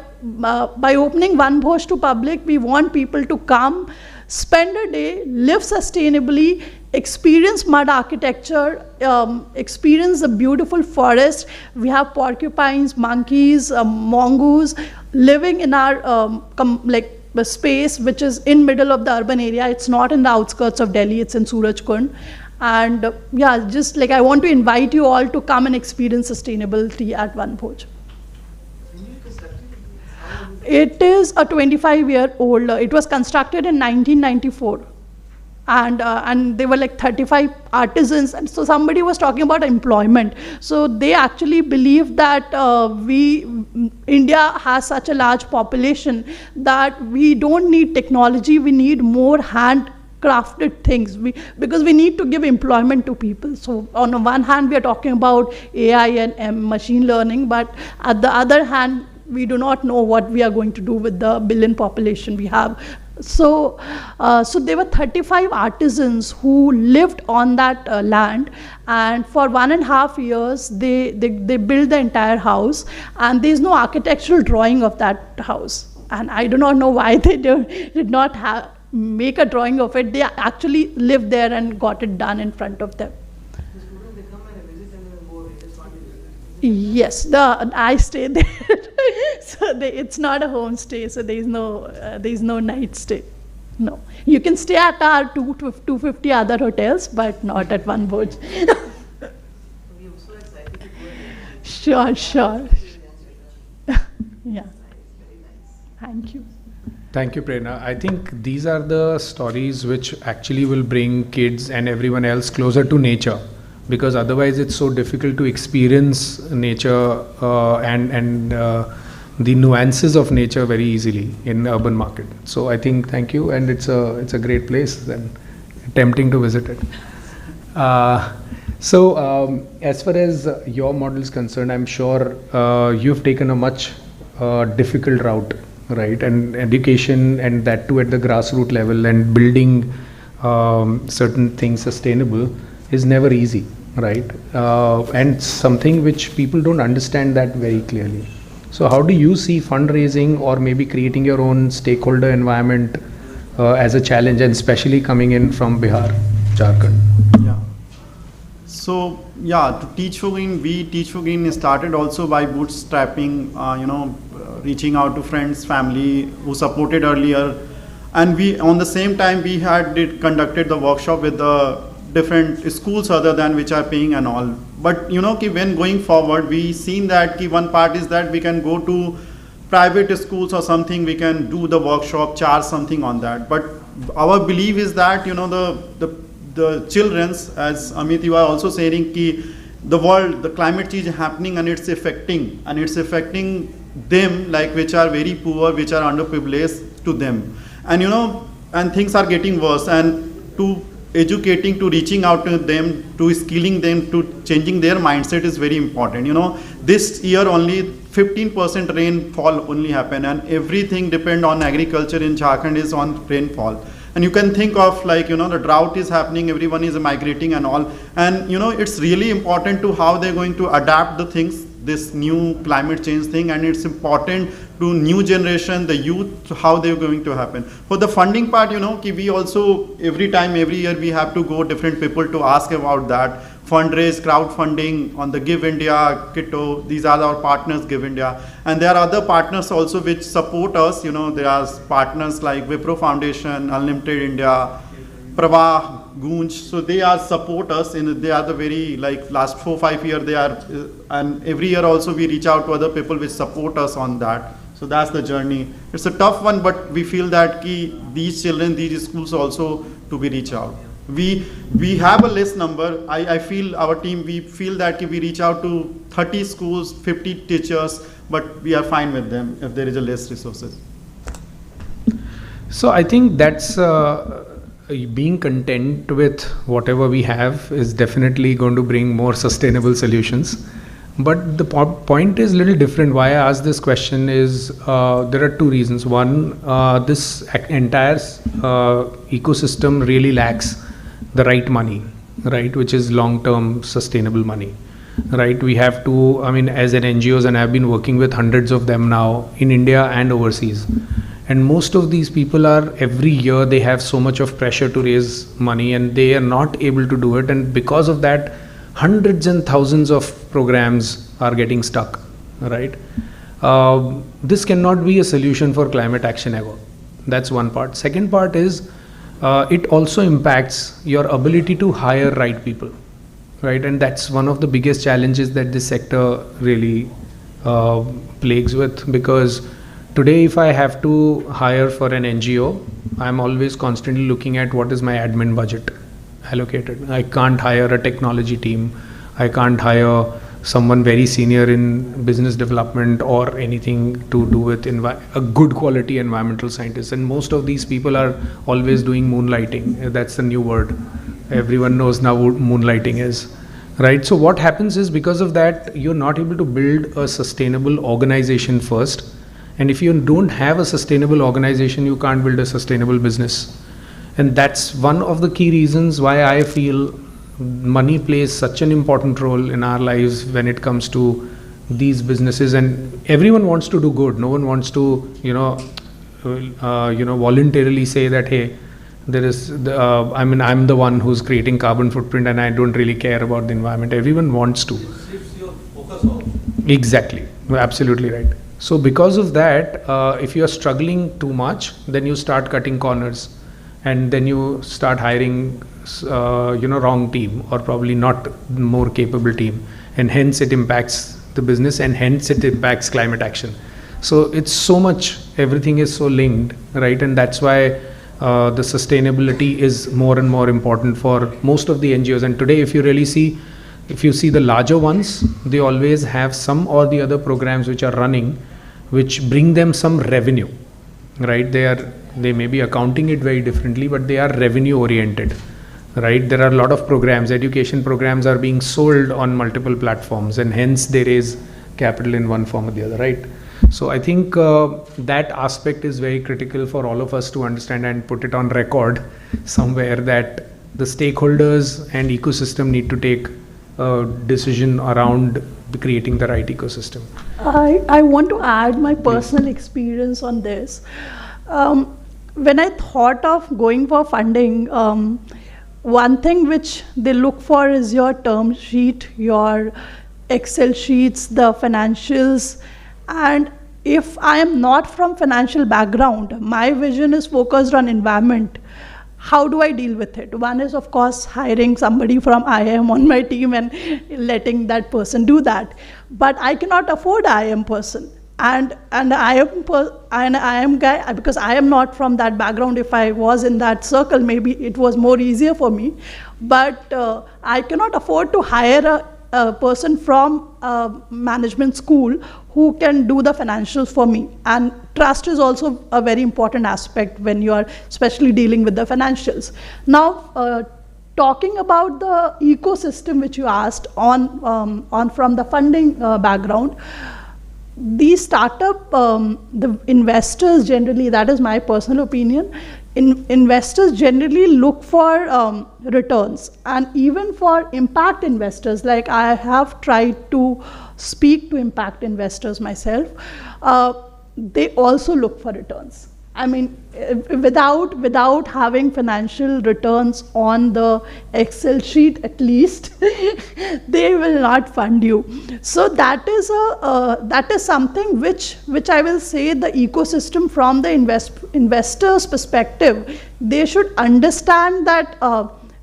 opening Vanbhoj to public, we want people to come, spend a day, live sustainably, experience mud architecture, experience the beautiful forest. We have porcupines, monkeys, mongoose living in our space, which is in middle of the urban area. It's not in the outskirts of Delhi, it's in Surajkund. And I want to invite you all to come and experience sustainability at Vanbhoj. It is a 25-year-old. It was constructed in 1994. And they were like 35 artisans. And so somebody was talking about employment. So they actually believe that India has such a large population that we don't need technology, we need more handcrafted things, because we need to give employment to people. So on the one hand, we are talking about AI and machine learning, but at the other hand, we do not know what we are going to do with the billion population we have. So there were 35 artisans who lived on that land, and for 1.5 years they built the entire house, and there is no architectural drawing of that house. And I do not know why they did not make a drawing of it. They actually lived there and got it done in front of them. Yes, I stay there. So it's not a homestay, so there is no night stay. No, you can stay at our 250 other hotels, but not at Vanbhoj. Sure. Yeah. Thank you. Thank you, Prerna. I think these are the stories which actually will bring kids and everyone else closer to nature, because otherwise it's so difficult to experience nature and the nuances of nature very easily in urban market. So I think thank you, and it's a great place and tempting to visit it. As far as your model is concerned, I'm sure you've taken a much difficult route, right? And education, and that too at the grassroots level, and building certain things sustainable is never easy, right? And something which people don't understand that very clearly. So how do you see fundraising or maybe creating your own stakeholder environment as a challenge, and especially coming in from Bihar, Jharkhand? Yeah. So yeah, to Teach for Green, we Teach for Green started also by bootstrapping, reaching out to friends, family who supported earlier, and we on the same time we had conducted the workshop with the different schools other than which are paying and all. But when going forward, we seen that one part is that we can go to private schools or something, we can do the workshop, charge something on that. But our belief is that the children's, as Amit you are also saying, the world, the climate change is happening and it's affecting them, like which are very poor, which are underprivileged to them, and things are getting worse, and to educating, to reaching out to them, to skilling them, to changing their mindset is very important. This year only 15% rainfall only happen, and everything depend on agriculture in Jharkhand is on rainfall. And you can think of the drought is happening, everyone is migrating and all, and it's really important to how they're going to adapt the things, this new climate change thing, and it's important to new generation, the youth, how they're going to happen. For the funding part, we also every year we have to go different people to ask about that. Fundraise, crowdfunding on the Give India, Kitto, these are our partners, Give India. And there are other partners also which support us. There are partners like Wipro Foundation, Unlimited India, Pravah, Gunj. So they are support us, they are the very last 4-5 years they are, and every year also we reach out to other people which support us on that. So that's the journey. It's a tough one, but we feel that these children, these schools also to be reached out. We have a list number. I feel our team, we feel that we reach out to 30 schools, 50 teachers, but we are fine with them if there is a less resources. So I think that's being content with whatever we have is definitely going to bring more sustainable solutions. But the point is a little different. Why I asked this question is there are two reasons. One, this entire ecosystem really lacks the right money, right, which is long-term sustainable money, right? We have to, as an NGOs, and I've been working with hundreds of them now in India and overseas. And most of these people are, every year they have so much of pressure to raise money and they are not able to do it. And because of that, hundreds and thousands of programs are getting stuck, right? This cannot be a solution for climate action ever. That's one part. Second part is it also impacts your ability to hire right people, right? And that's one of the biggest challenges that this sector really plagues with, because today if I have to hire for an NGO, I'm always constantly looking at what is my admin budget allocated. I can't hire a technology team. I can't hire someone very senior in business development or anything to do with a good quality environmental scientist. And most of these people are always doing moonlighting. That's the new word. Everyone knows now what moonlighting is, right? So what happens is, because of that, you're not able to build a sustainable organization first. And if you don't have a sustainable organization, you can't build a sustainable business. And that's one of the key reasons why I feel money plays such an important role in our lives when it comes to these businesses. And everyone wants to do good. No one wants to, voluntarily say that, hey, there is, I'm the one who's creating carbon footprint and I don't really care about the environment. Everyone wants to. It shifts your focus off. Exactly. Absolutely right. So because of that, if you are struggling too much, then you start cutting corners, and then you start hiring, wrong team, or probably not more capable team, and hence it impacts the business, and hence it impacts climate action. So it's so much, everything is so linked, right? And that's why the sustainability is more and more important for most of the NGOs. And today, if you see the larger ones, they always have some or the other programs which are running, which bring them some revenue, right? They may be accounting it very differently, but they are revenue oriented, right? There are a lot of programs, education programs are being sold on multiple platforms, and hence they raise capital in one form or the other, right? So I think that aspect is very critical for all of us to understand and put it on record somewhere, that the stakeholders and ecosystem need to take a decision around creating the right ecosystem. I want to add my personal experience on this. When I thought of going for funding, one thing which they look for is your term sheet, your Excel sheets, the financials. And if I am not from financial background, my vision is focused on environment. How do I deal with it? One is, of course, hiring somebody from IIM on my team and letting that person do that. But I cannot afford IIM person. And I am guy, because I am not from that background. If I was in that circle, maybe it was more easier for me. But I cannot afford to hire a person from management school who can do the financials for me. And trust is also a very important aspect when you are especially dealing with the financials. Now, talking about the ecosystem which you asked on from the funding background, these startup, the investors generally, that is my personal opinion, investors generally look for returns. And even for impact investors, like I have tried to speak to impact investors myself, they also look for returns. I mean, without having financial returns on the Excel sheet, at least, they will not fund you. So that is something which I will say the ecosystem from the investor's perspective, they should understand that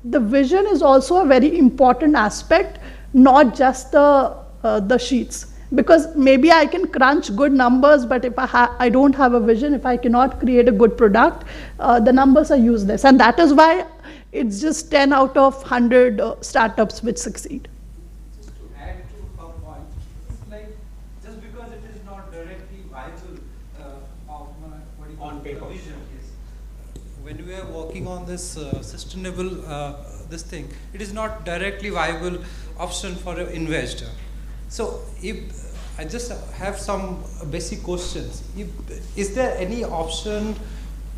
the vision is also a very important aspect, not just the sheets. Because maybe I can crunch good numbers, but if I don't have a vision, if I cannot create a good product, the numbers are useless. And that is why it's just 10 out of 100 startups which succeed. Just to add to her point, it's like just because it is not directly viable on paper. Vision, yes. When we are working on this sustainable this thing, it is not directly viable option for an investor. So, if I just have some basic questions, is there any option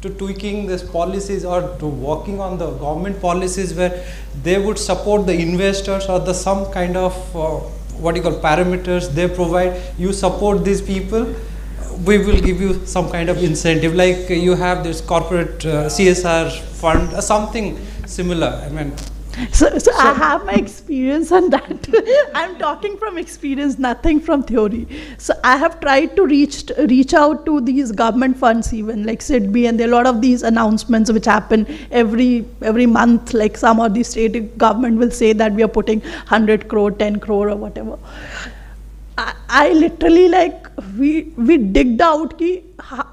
to tweaking these policies or to working on the government policies where they would support the investors or the some kind of what you call parameters they provide? You support these people, we will give you some kind of incentive, like you have this corporate CSR fund or something similar. I mean. So I have my experience on that. I'm talking from experience, nothing from theory. So I have tried to reach out to these government funds, even like SIDBI, and there are a lot of these announcements which happen every month. Like some of the state government will say that we are putting 100 crore, 10 crore, or whatever. I literally we digged out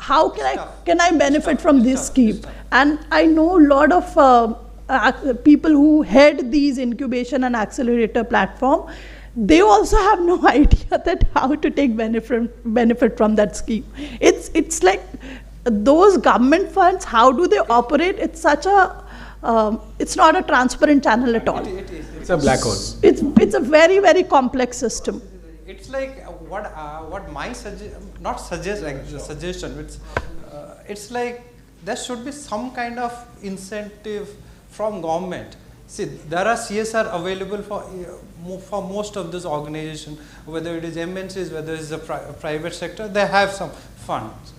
how can I benefit from this scheme, and I know a lot of. People who head these incubation and accelerator platform, they also have no idea that how to take benefit from that scheme. It's like those government funds, how do they operate? It's such a it's not a transparent channel at all. It's a black hole. It's a very, very complex system. It's like what my suggestion. It's like there should be some kind of incentive from government. See, there are CSR available for most of these organizations, whether it is MNCs, whether it is a private sector, they have some funds.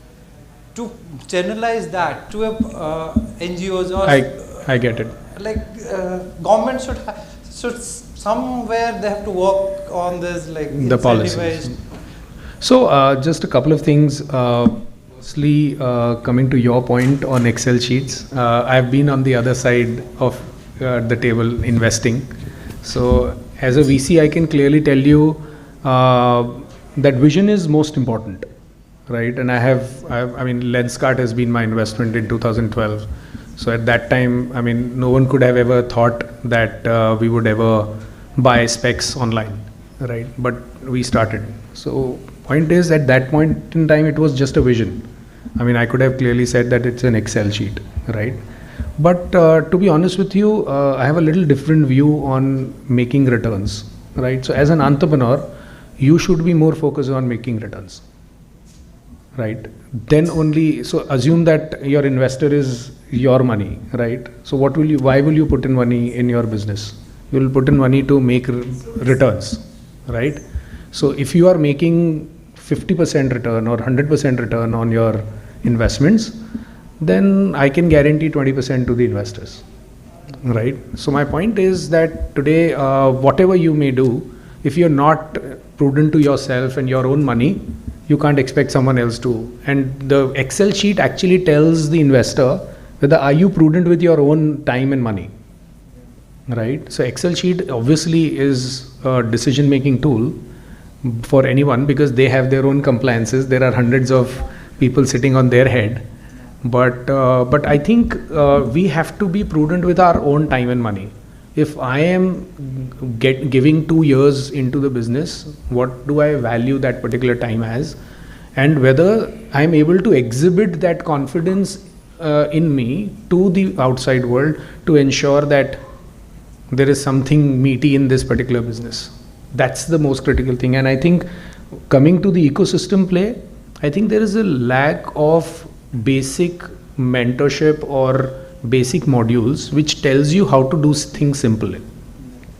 To generalize that to NGOs or I get it. Like government should somewhere they have to work on this, like the policies. So just a couple of things. Firstly, coming to your point on Excel sheets, I've been on the other side of the table investing. So as a VC, I can clearly tell you that vision is most important, right? And I mean, Lenskart has been my investment in 2012. So at that time, I mean, no one could have ever thought that we would ever buy specs online, right? But we started. So point is, at that point in time, it was just a vision. I mean, I could have clearly said that it's an Excel sheet, right? But to be honest with you, I have a little different view on making returns, right? So as an entrepreneur, you should be more focused on making returns, right? Then only, so assume that your investor is your money, right? So why will you put in money in your business? You will put in money to make returns, right? So if you are making 50% return or 100% return on your investments, then I can guarantee 20% to the investors, right? So my point is that today, whatever you may do, if you're not prudent to yourself and your own money, you can't expect someone else to. And the Excel sheet actually tells the investor whether are you prudent with your own time and money, right? So Excel sheet obviously is a decision-making tool for anyone because they have their own compliances. There are hundreds of people sitting on their head. But I think we have to be prudent with our own time and money. If I am giving 2 years into the business, what do I value that particular time as? And whether I am able to exhibit that confidence in me to the outside world to ensure that there is something meaty in this particular business. That's the most critical thing. And I think coming to the ecosystem play, I think there is a lack of basic mentorship or basic modules which tells you how to do things simply,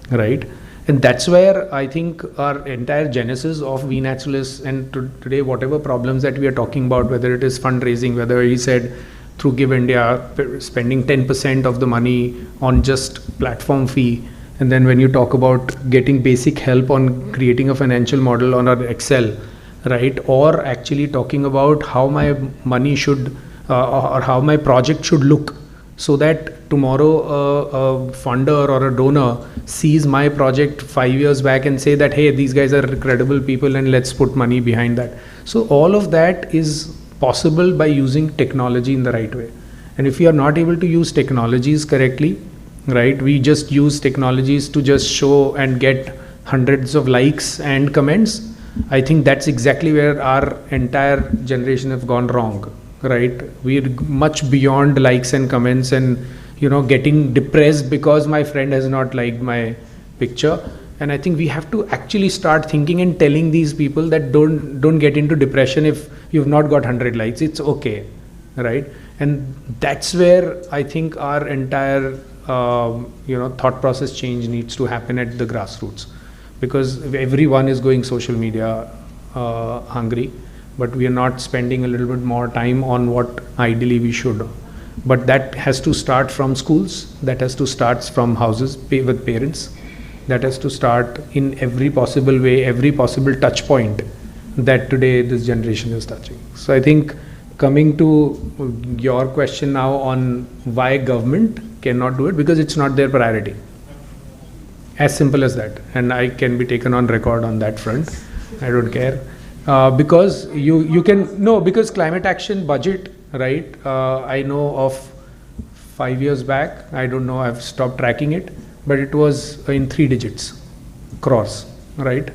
right? And that's where I think our entire genesis of vNaturalist and today whatever problems that we are talking about, whether it is fundraising, whether he said through Give India spending 10% of the money on just platform fee, and then when you talk about getting basic help on creating a financial model on our Excel, right? Or actually talking about how my money should or how my project should look so that tomorrow a funder or a donor sees my project 5 years back and say that, hey, these guys are credible people and let's put money behind that. So all of that is possible by using technology in the right way. And if you are not able to use technologies correctly, right, we just use technologies to just show and get hundreds of likes and comments, I think that's exactly where our entire generation have gone wrong, right? We're much beyond likes and comments and, you know, getting depressed because my friend has not liked my picture. And I think we have to actually start thinking and telling these people that don't get into depression if you've not got 100 likes. It's okay, right? And that's where I think our entire thought process change needs to happen at the grassroots, because everyone is going social media hungry, but we are not spending a little bit more time on what ideally we should. But that has to start from schools, that has to start from houses with parents, that has to start in every possible way, every possible touch point that today this generation is touching. So I think coming to your question now on why government cannot do it, because it's not their priority. As simple as that. And I can be taken on record on that front. I don't care. Because you can, no, because climate action budget, right? I know of 5 years back, I don't know, I've stopped tracking it, but it was in 3 digits, crores, right?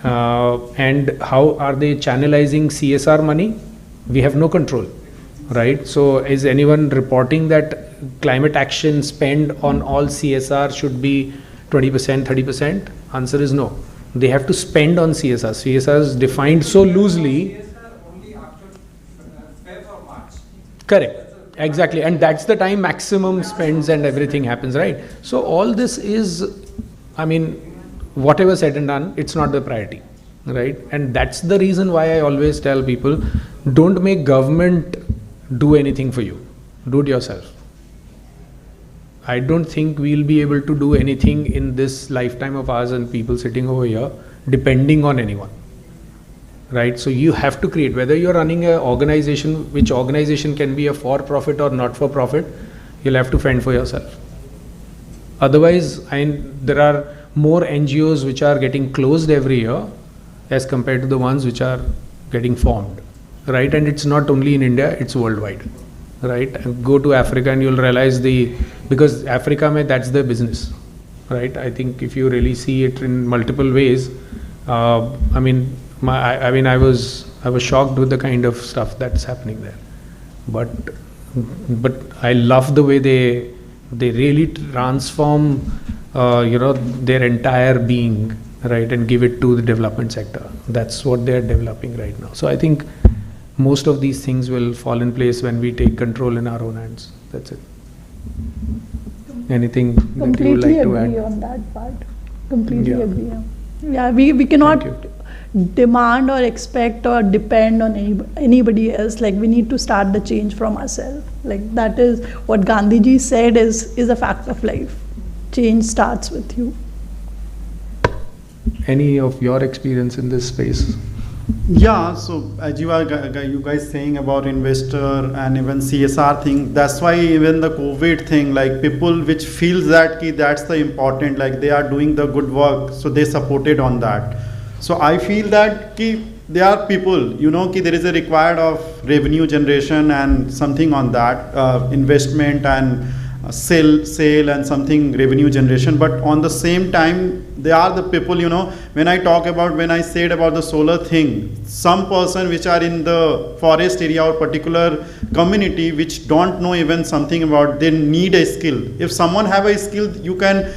And how are they channelizing CSR money? We have no control, right? So is anyone reporting that climate action spend on all CSR should be 20%, 30%? Answer is no. They have to spend on CSR. CSR is defined so loosely. CSR only after Feb or March. Correct. Exactly. And that's the time maximum spends and everything happens, right? So all this is, I mean, whatever said and done, it's not the priority, right? And that's the reason why I always tell people, don't make government do anything for you. Do it yourself. I don't think we'll be able to do anything in this lifetime of ours and people sitting over here depending on anyone, right? So you have to create, whether you're running an organization, which organization can be a for-profit or not-for-profit, you'll have to fend for yourself. Otherwise, there are more NGOs which are getting closed every year as compared to the ones which are getting formed. right? And it's not only in India, it's worldwide, right? And go to Africa and you'll realize because Africa that's their business, right? I think if you really see it in multiple ways, I was shocked with the kind of stuff that's happening there, but I love the way they really transform, their entire being, right, and give it to the development sector. That's what they're developing right now. So I think most of these things will fall in place when we take control in our own hands. That's it. Anything that you would like to add? Completely agree on that part. Completely Yeah. agree. Yeah, we cannot Thank demand or expect or depend on anybody else. Like, we need to start the change from ourselves. Like, that is what Gandhiji said is a fact of life. Change starts with you. Any of your experience in this space? Yeah, so as you guys saying about investor and even CSR thing, that's why even the COVID thing, like people which feels that that's the important, like they are doing the good work, so they supported on that. So I feel that there are people, there is a required of revenue generation and something on that, investment and sale and something revenue generation. But on the same time, they are the people, when I said about the solar thing, some person which are in the forest area or particular community which don't know even something about, they need a skill. If someone have a skill, you can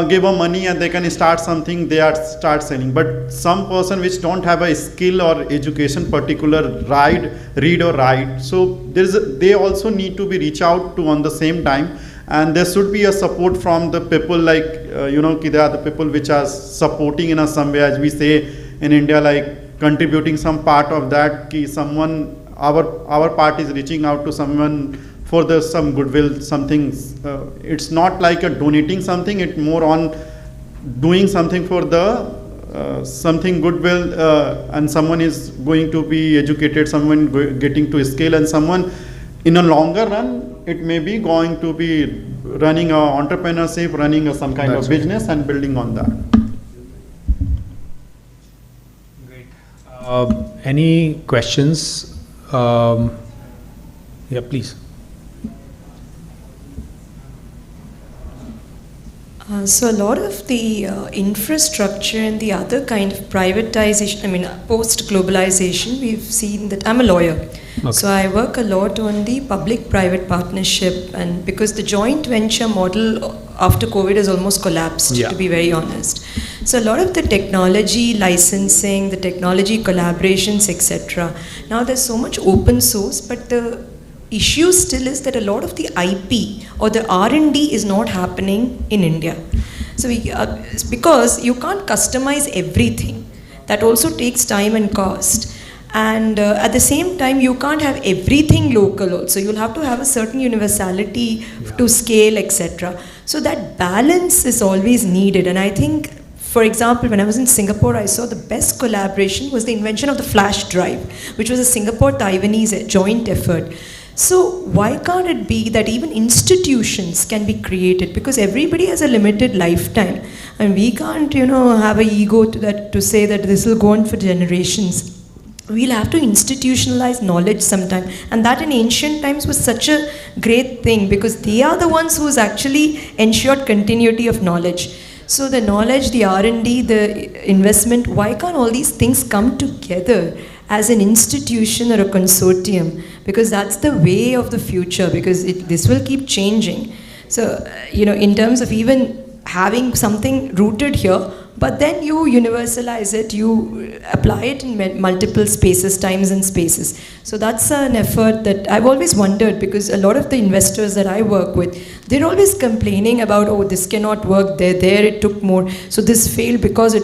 give them money and they can start something, start selling. But some person which don't have a skill or education, particular read or write, so they also need to be reach out to on the same time. And there should be a support from the people, like they are the people which are supporting in some way, as we say in India, like contributing some part of that. Someone, our part is reaching out to someone for some goodwill, something. It's not like a donating something; it's more on doing something for the something goodwill, and someone is going to be educated, someone getting to scale, and someone in a longer run, it may be going to be running a entrepreneurship, running some kind of business and building on that. Great. Any questions? Yeah, please. So a lot of the infrastructure and the other kind of privatization, post-globalization, we've seen that. I'm a lawyer. Okay. So I work a lot on the public-private partnership, and because the joint venture model after COVID has almost collapsed, to be very honest. So a lot of the technology licensing, the technology collaborations, etc. Now there's so much open source, but the issue still is that a lot of the IP or the R&D is not happening in India. So because you can't customize everything. That also takes time and cost. And at the same time, you can't have everything local also. You'll have to have a certain universality to scale, etc. So that balance is always needed. And I think, for example, when I was in Singapore, I saw the best collaboration was the invention of the flash drive, which was a Singapore-Taiwanese joint effort. So why can't it be that even institutions can be created? Because everybody has a limited lifetime. And we can't, have an ego to say that this will go on for generations. We'll have to institutionalize knowledge sometime. And that in ancient times was such a great thing, because they are the ones who's actually ensured continuity of knowledge. So the knowledge, the R&D, the investment, why can't all these things come together as an institution or a consortium? Because that's the way of the future, because this will keep changing. So, in terms of even having something rooted here, but then you universalize it, you apply it in multiple spaces, times and spaces. So that's an effort that I've always wondered, because a lot of the investors that I work with, they're always complaining about, oh, this cannot work, there it took more, so this failed because it.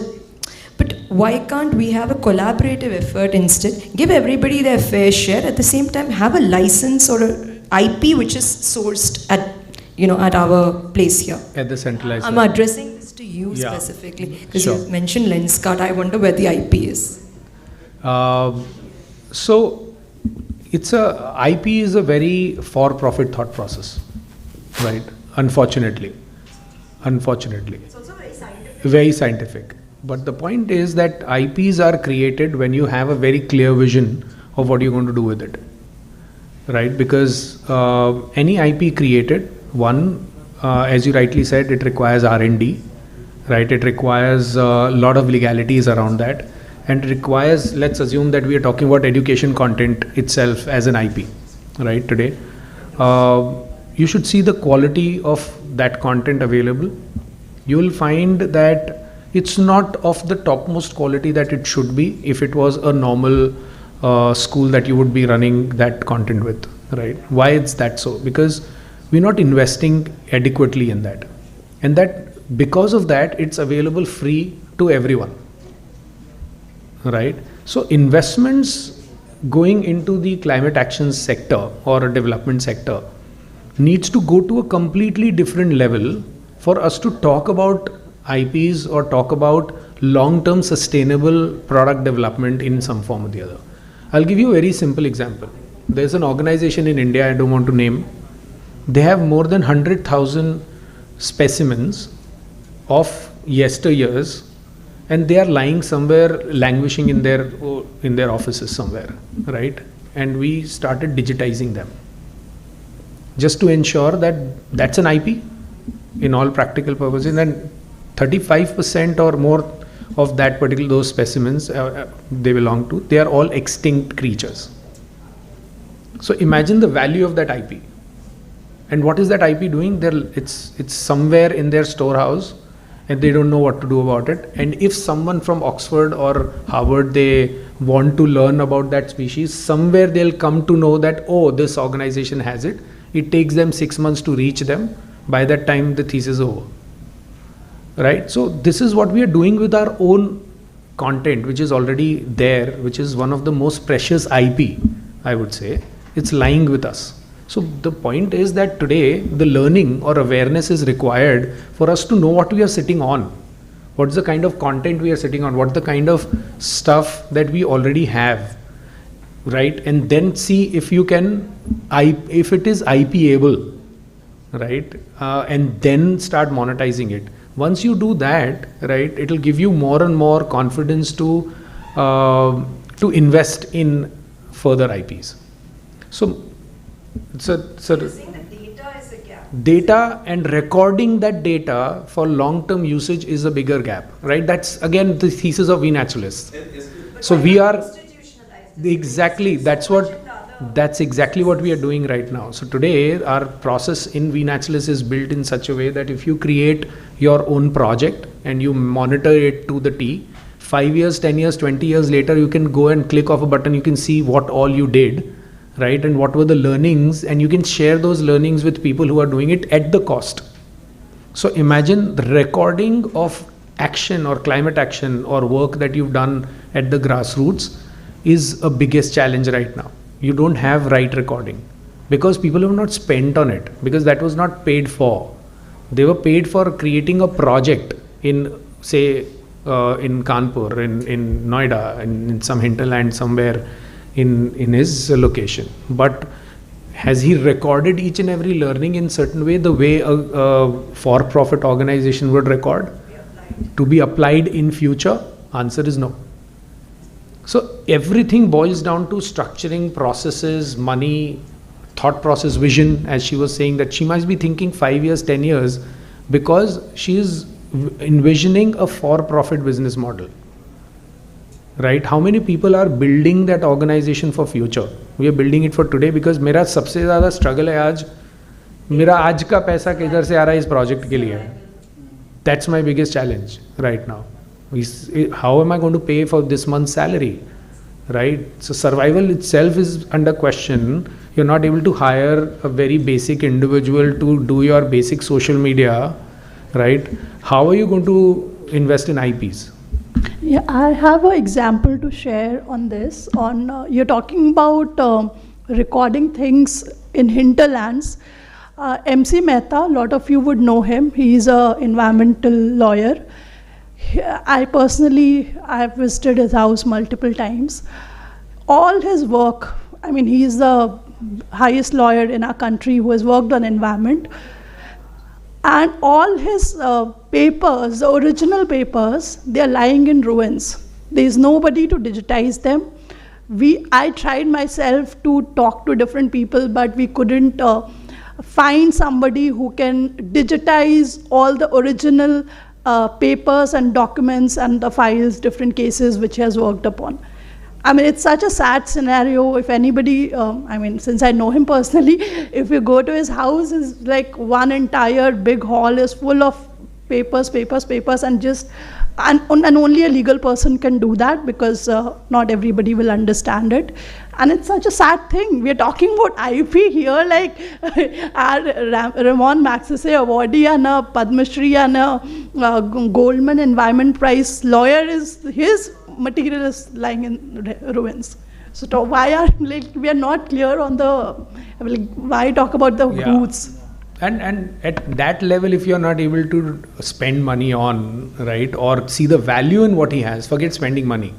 But why can't we have a collaborative effort instead? Give everybody their fair share, at the same time have a license or a IP which is sourced at our place here. At the centralized I'm addressing this to you specifically, because you mentioned Lenskart. I wonder where the IP is. So IP is a very for-profit thought process, right? Unfortunately. It's also very scientific. Very scientific. But the point is that IPs are created when you have a very clear vision of what you're going to do with it, right? Because any IP created, as you rightly said, it requires R&D, right? It requires a lot of legalities around that, and it requires, let's assume that we are talking about education content itself as an IP, right? Today, you should see the quality of that content available. You will find that it's not of the topmost quality that it should be if it was a normal school that you would be running that content with, right? Why is that so? Because we're not investing adequately in that, and that because of that it's available free to everyone, right? So investments going into the climate action sector or a development sector needs to go to a completely different level for us to talk about IPs or talk about long-term sustainable product development in some form or the other. I'll give you a very simple example. There's an organization in India, I don't want to name. They have more than 100,000 specimens of yesteryears, and they are lying somewhere, languishing in their offices somewhere, right? And we started digitizing them just to ensure that that's an IP in all practical purposes, and 35% or more of that particular, those specimens they belong to, they are all extinct creatures. So imagine the value of that IP. And what is that IP doing? It's somewhere in their storehouse and they don't know what to do about it. And if someone from Oxford or Harvard, they want to learn about that species, somewhere they'll come to know that, oh, this organization has it. It takes them 6 months to reach them. By that time, the thesis is over. Right? So this is what we are doing with our own content, which is already there, which is one of the most precious IP, I would say. It's lying with us. So the point is that today the learning or awareness is required for us to know what we are sitting on. What's the kind of content we are sitting on? What's the kind of stuff that we already have, right? And then see if you can, if it is IP-able, right? And then start monetizing it. Once you do that, right, it will give you more and more confidence to invest in further IPs. So You're saying that data is a gap. Data and recording that data for long-term usage is a bigger gap, right? That's again the thesis of V-Naturalists. So we are exactly, that's exactly what we are doing right now. So today our process in V-Naturalists is built in such a way that if you create your own project and you monitor it to the T, 5 years, 10 years, 20 years later, you can go and click off a button, you can see what all you did, right? And what were the learnings, and you can share those learnings with people who are doing it at the cost. So imagine the recording of action or climate action or work that you've done at the grassroots is a biggest challenge right now. You don't have right recording because people have not spent on it, because that was not paid for. They were paid for creating a project in, say, in Kanpur, in Noida, in some hinterland somewhere in his location. But has he recorded each and every learning in certain way, the way a for-profit organization would record to be applied in future? Answer is no. So everything boils down to structuring processes, money, thought process, vision, as she was saying, that she must be thinking 5 years, 10 years, because she is envisioning a for-profit business model. Right? How many people are building that organization for future? We are building it for today because मेरा सबसे ज़्यादा struggle है आज, मेरा आज का पैसा किधर से आ रहा है इस project के लिए? That's my biggest challenge right now. How am I going to pay for this month's salary? Right? So survival itself is under question. You're not able to hire a very basic individual to do your basic social media, right? How are you going to invest in IPs? Yeah, I have an example to share on this. You're talking about recording things in hinterlands. MC Mehta, a lot of you would know him. He's an environmental lawyer. I have visited his house multiple times. All his work, I mean, he is the highest lawyer in our country who has worked on environment. And all his papers, the original papers, they are lying in ruins. There is nobody to digitize them. I tried myself to talk to different people, but we couldn't find somebody who can digitize all the original papers and documents and the files, different cases which he has worked upon. I mean, it's such a sad scenario. If anybody, I mean, since I know him personally, if you go to his house, it's like one entire big hall is full of papers, and just, and only a legal person can do that, because not everybody will understand it. And it's such a sad thing. We're talking about IP here, like our Ramon Magsaysay awardee and a Padma Shri and a Goldman Environment Prize lawyer, his material is lying in ruins. So why are, like, we are not clear on the, like, why talk about the roots? And at that level, if you're not able to spend money on, right, or see the value in what he has, forget spending money.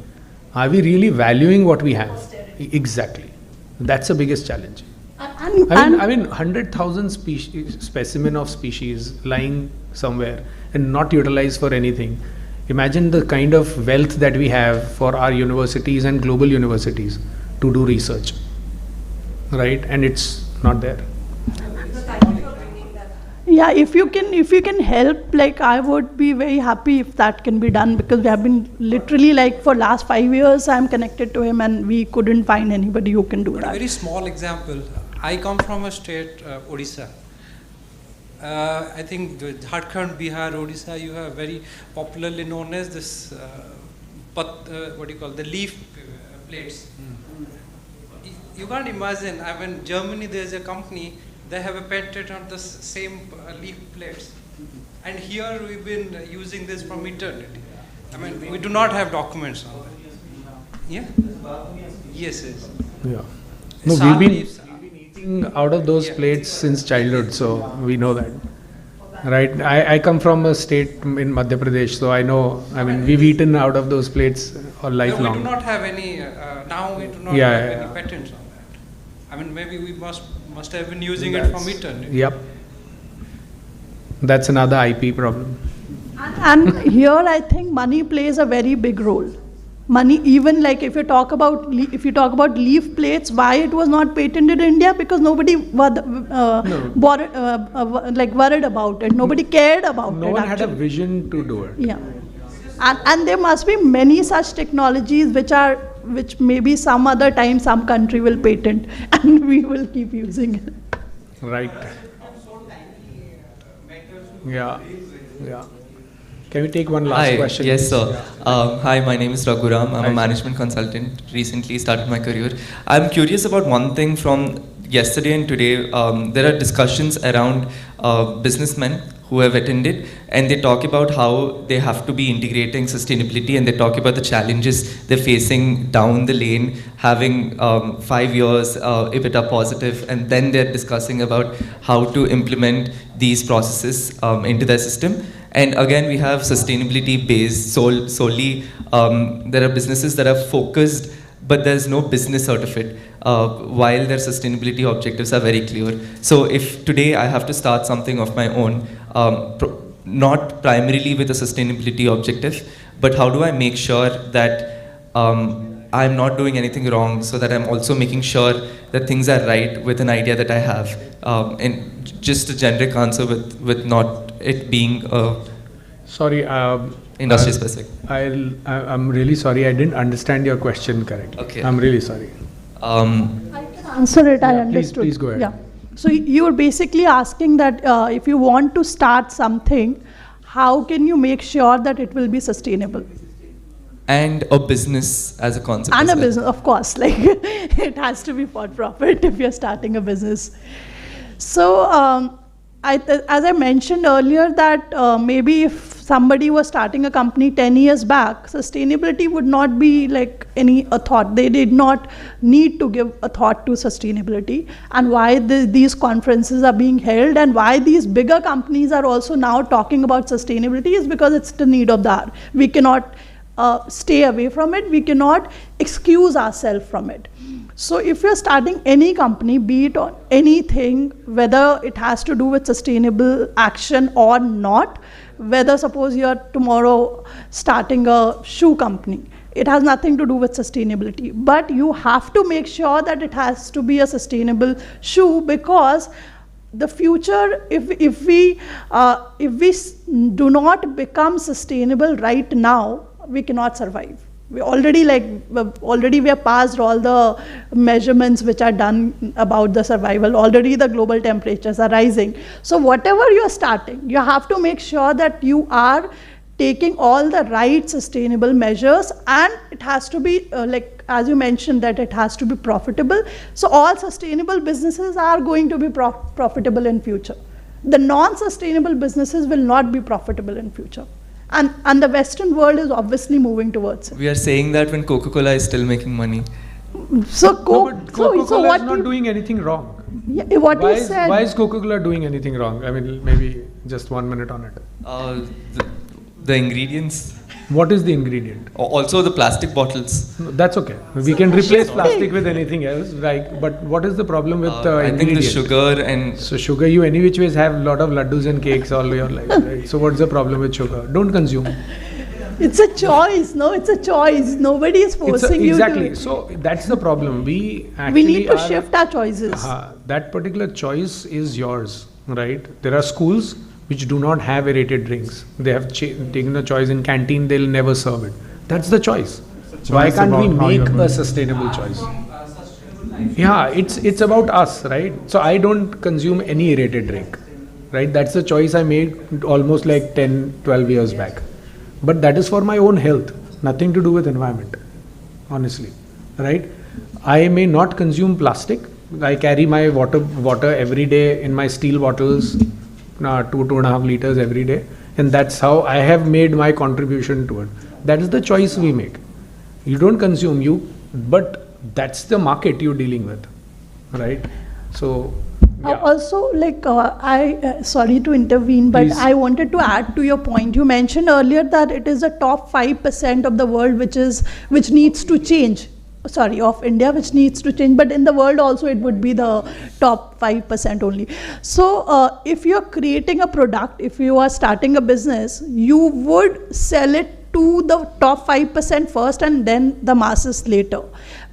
Are we really valuing what we have? Exactly. That's the biggest challenge. I mean 100,000 specimen of species lying somewhere and not utilized for anything. Imagine the kind of wealth that we have for our universities and global universities to do research, right? And it's not there. Yeah, if you can help, like, I would be very happy if that can be done, because we have been literally, like, for last 5 years I'm connected to him and we couldn't find anybody who can do that. A very small example. I come from a state, Odisha. I think the Jharkhand, Bihar, Odisha, you have very popularly known as this, what do you call, the leaf plates. You can't imagine, I mean, Germany, there's a company, they have a patent on the same leaf plates. And here we've been using this from eternity. I mean, we do not have documents on that. Yeah? Yes, yes. Yeah. No, we've been eating out of those plates since childhood, so we know that. Right? I come from a state in Madhya Pradesh, so I know, I mean, we've eaten out of those plates all lifelong. No, we do not have any, now we do not have any patents on that. I mean, maybe we must have been using it from eternity. Yep. That's another IP problem. And here I think money plays a very big role. Money, even like if you talk about leaf plates, why it was not patented in India? Because nobody worried about it. Nobody cared about it. No one had a vision to do it. Yeah. And there must be many such technologies which maybe some other time some country will patent and we will keep using it. Right. Yeah. Yeah. Can we take one last question? Yes, sir. Hi, my name is Raghuram. I'm a management consultant. Recently started my career. I'm curious about one thing from yesterday and today. There are discussions around businessmen who have attended, and they talk about how they have to be integrating sustainability, and they talk about the challenges they're facing down the lane, having 5 years EBITDA positive, and then they're discussing about how to implement these processes into their system. And again, we have sustainability based solely. There are businesses that are focused, but there's no business out of it, while their sustainability objectives are very clear. So if today I have to start something of my own, not primarily with a sustainability objective, but how do I make sure that I'm not doing anything wrong, so that I'm also making sure that things are right with an idea that I have, and just a generic answer with not it being sorry, industry specific. I'm really sorry, I didn't understand your question correctly. Okay. I'm really sorry. I can answer it, I understood. Please go ahead. Yeah. So you were basically asking that if you want to start something, how can you make sure that it will be sustainable? And a business as a concept. And a business, of course, like it has to be for profit if you're starting a business. So as I mentioned earlier, that maybe if somebody was starting a company 10 years back, sustainability would not be like a thought. They did not need to give a thought to sustainability, and why these conferences are being held and why these bigger companies are also now talking about sustainability is because it's the need of the hour. We cannot stay away from it. We cannot excuse ourselves from it. So if you're starting any company, be it on anything, whether it has to do with sustainable action or not, whether suppose you're tomorrow starting a shoe company, it has nothing to do with sustainability. But you have to make sure that it has to be a sustainable shoe, because the future, if we do not become sustainable right now, we cannot survive. We already we have passed all the measurements which are done about the survival. Already the global temperatures are rising. So whatever you are starting, you have to make sure that you are taking all the right sustainable measures, and it has to be as you mentioned, that it has to be profitable. So all sustainable businesses are going to be profitable in future. The non-sustainable businesses will not be profitable in future. And the Western world is obviously moving towards it. We are saying that when Coca-Cola is still making money. So Coca-Cola is not doing anything wrong. Yeah, what you said. Why is Coca-Cola doing anything wrong? I mean, maybe just 1 minute on it. The ingredients. What is the ingredient? Also the plastic bottles. No, that's okay. We can replace plastic with anything else, right? But what is the problem with I think the sugar and... So sugar, you any which ways have a lot of laddus and cakes all your life, right? So what's the problem with sugar? Don't consume. It's a choice, no? It's a choice. Nobody is forcing you to. Exactly. So that's the problem. We need to shift our choices. That particular choice is yours, right? There are schools which do not have aerated drinks. They have taken the choice in canteen, they'll never serve it. That's the choice. Why can't we make a sustainable choice? Yeah, it's about us, right? So I don't consume any aerated drink, right? That's the choice I made almost like 10, 12 years back. But that is for my own health, nothing to do with environment, honestly, right? I may not consume plastic. I carry my water every day in my steel bottles, 2.5 liters every day, and that's how I have made my contribution to it. That is the choice we make. You don't consume, but that's the market you're dealing with, right? So yeah. Also, sorry to intervene, but Please. I wanted to add to your point. You mentioned earlier that it is the top 5% of the world which needs to change. Sorry, of India, which needs to change, but in the world also it would be the top 5% only. So if you're creating a product, if you are starting a business, you would sell it to the top 5% first and then the masses later.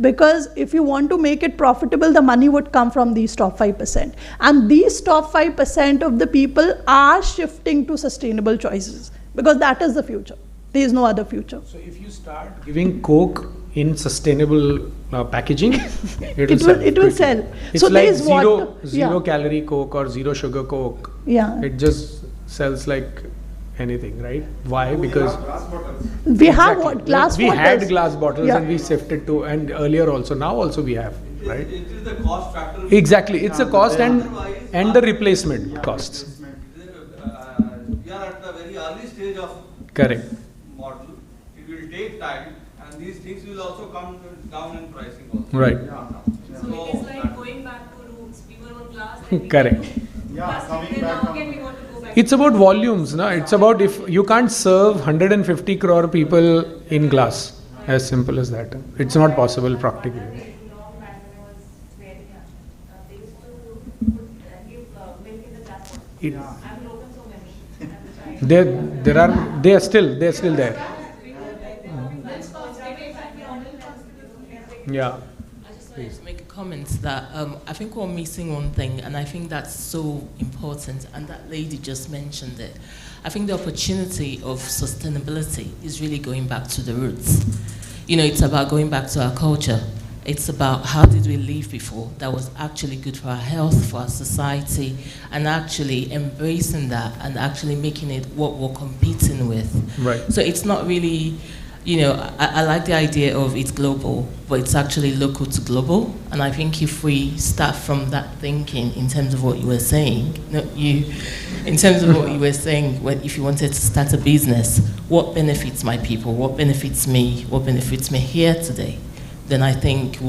Because if you want to make it profitable, the money would come from these top 5%. And these top 5% of the people are shifting to sustainable choices, because that is the future. There is no other future. So if you start giving Coke in sustainable packaging, it will sell. It's So like there is zero calorie Coke or zero sugar Coke. Yeah. It just sells like anything, right? Why? Because we have glass bottles. We had glass bottles, Yeah. and we shifted to, and earlier also, now also we have, right? It is the cost factor. Exactly, it's a cost and the replacement costs. We are at the very early stage of Correct. model. It will take time, and these things will also come down in pricing also. Right. So it is like going back to roots. We were on glass. Then we Correct. went to Yeah, plastic, coming then back now on- again we want to go back. It's about volumes, no? It's about if you can't serve 150 crore people in glass, as simple as that. It's not possible practically. Long back when I was very young, they used to give milk in the glass bottle. It- I will open so many. as a child. They are still there. Yeah. I just wanted to make a comment that I think we're missing one thing, and I think that's so important, and that lady just mentioned it. I think the opportunity of sustainability is really going back to the roots. You know, it's about going back to our culture. It's about how did we live before that was actually good for our health, for our society, and actually embracing that and actually making it what we're competing with. Right. So it's not really, you know, I like the idea of it's global, but it's actually local to global. And I think if we start from that thinking in terms of what you were saying, in terms of what you were saying, if you wanted to start a business, what benefits my people, what benefits me here today, then I think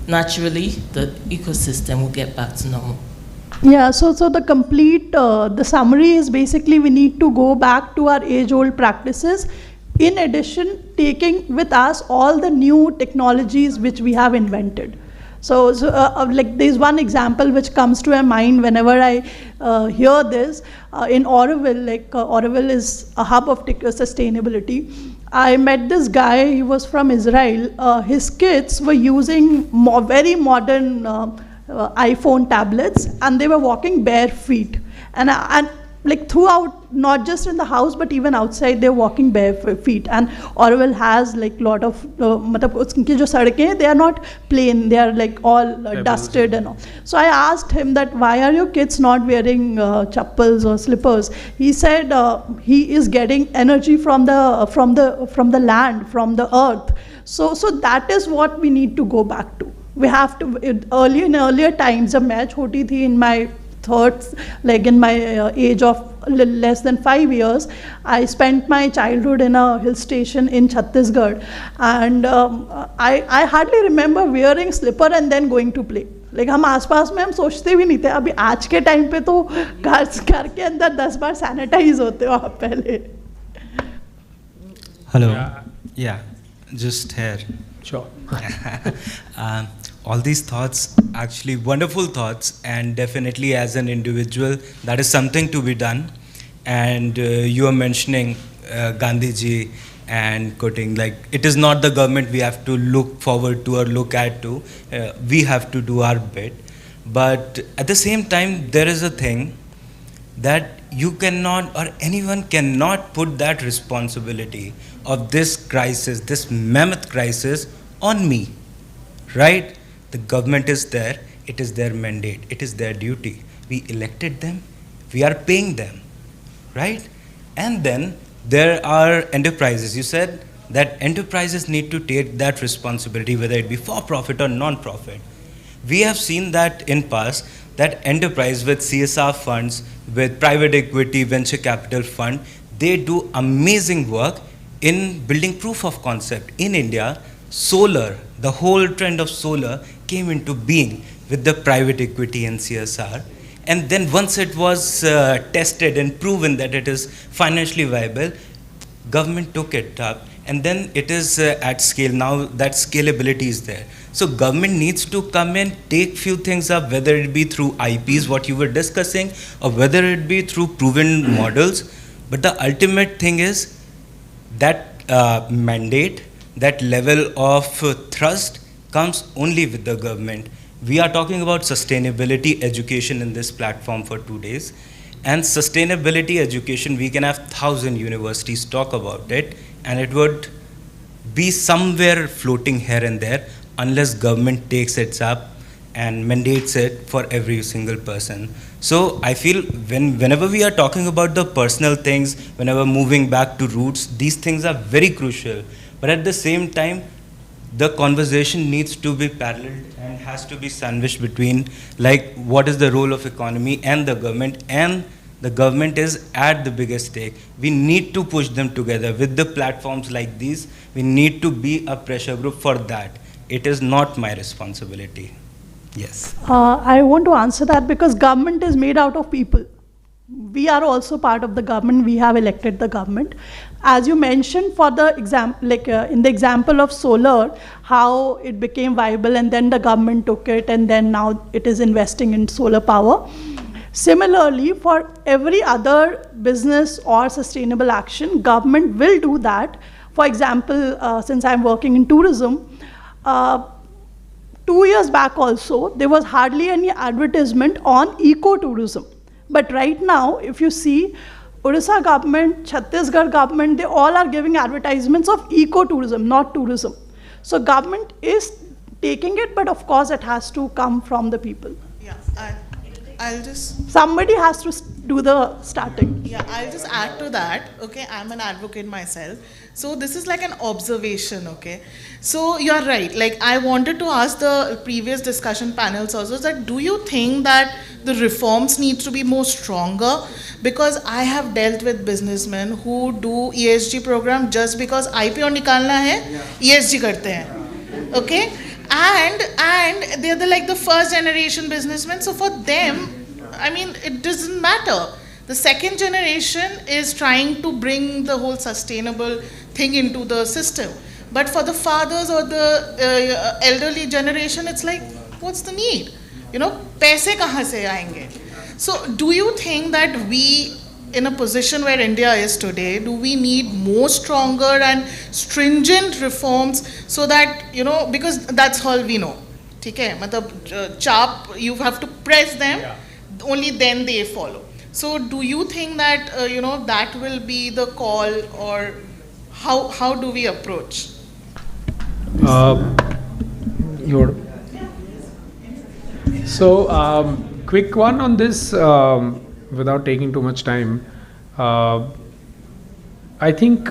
naturally the ecosystem will get back to normal. Yeah, so the complete, the summary is basically we need to go back to our age-old practices. In addition, taking with us all the new technologies which we have invented. So there's one example which comes to my mind whenever I hear this. In Auroville, Auroville is a hub of sustainability. I met this guy, he was from Israel. His kids were using very modern iPhone tablets, and they were walking bare feet. And like throughout, not just in the house, but even outside, they're walking bare feet. And Orwell has like lot of, matlab uski jo sadkein, they are not plain, they are like all dusted and all. So I asked him that why are your kids not wearing chappals or slippers? He said he is getting energy from the land, from the earth. So that is what we need to go back to. We have to, in earlier times, जब मैं छोटी थी in my third, like in my age of less than 5 years, I spent my childhood in a hill station in Chhattisgarh, and I hardly remember wearing slipper and then going to play. Like हम आसपास में हम सोचते भी नहीं थे. अभी आज के टाइम पे तो घर के अंदर 10 बार सैनिटाइज होते हो आप पहले. Hello. Yeah, just here. Sure. All these thoughts, actually wonderful thoughts, and definitely as an individual, that is something to be done. And you are mentioning Gandhiji and quoting, like, it is not the government we have to look forward to or look at to. We have to do our bit. But at the same time, there is a thing that you cannot, or anyone cannot put that responsibility of this crisis, this mammoth crisis, on me, right? The government is there, it is their mandate, it is their duty. We elected them, we are paying them, right? And then there are enterprises. You said that enterprises need to take that responsibility, whether it be for-profit or non-profit. We have seen that in past, that enterprise with CSR funds, with private equity, venture capital fund, they do amazing work in building proof of concept. In India, solar, the whole trend of solar came into being with the private equity and CSR. And then once it was tested and proven that it is financially viable, government took it up, and then it is at scale. Now that scalability is there. So government needs to come in, take few things up, whether it be through IPs, what you were discussing, or whether it be through proven models. But the ultimate thing is that mandate, that level of thrust comes only with the government. We are talking about sustainability education in this platform for 2 days. And sustainability education, we can have 1,000 universities talk about it, and it would be somewhere floating here and there unless government takes it up and mandates it for every single person. So I feel whenever we are talking about the personal things, whenever moving back to roots, these things are very crucial. But at the same time, the conversation needs to be parallel and has to be sandwiched between, like, what is the role of economy and the government is at the biggest stake. We need to push them together with the platforms like these. We need to be a pressure group for that. It is not my responsibility. Yes. I want to answer that because government is made out of people. We are also part of the government. We have elected the government. As you mentioned, for the example, like in the example of solar, how it became viable and then the government took it and then now it is investing in solar power. Similarly, for every other business or sustainable action, government will do that. For example, since I'm working in tourism, 2 years back also, there was hardly any advertisement on eco-tourism. But right now, if you see, Odisha government, Chhattisgarh government, they all are giving advertisements of eco-tourism, not tourism. So government is taking it, but of course it has to come from the people. Yeah, I'll just... Somebody has to do the starting. Yeah, I'll just add to that. Okay, I'm an advocate myself. So this is like an observation, okay? So you're right. Like, I wanted to ask the previous discussion panels also that do you think that the reforms need to be more stronger? Because I have dealt with businessmen who do ESG program just because IPO nikalna hai, ESG karte hain. Okay? And they're like the first generation businessmen. So for them, I mean, it doesn't matter. The second generation is trying to bring the whole sustainable thing into the system. But for the fathers or the elderly generation, it's like, what's the need? You know, paise kahan se aayenge? So do you think that we in a position where India is today, do we need more stronger and stringent reforms so that, because that's all we know. Okay? You have to press them, only then they follow. So do you think that, that will be the call, or how do we approach? So, quick one on this, without taking too much time. I think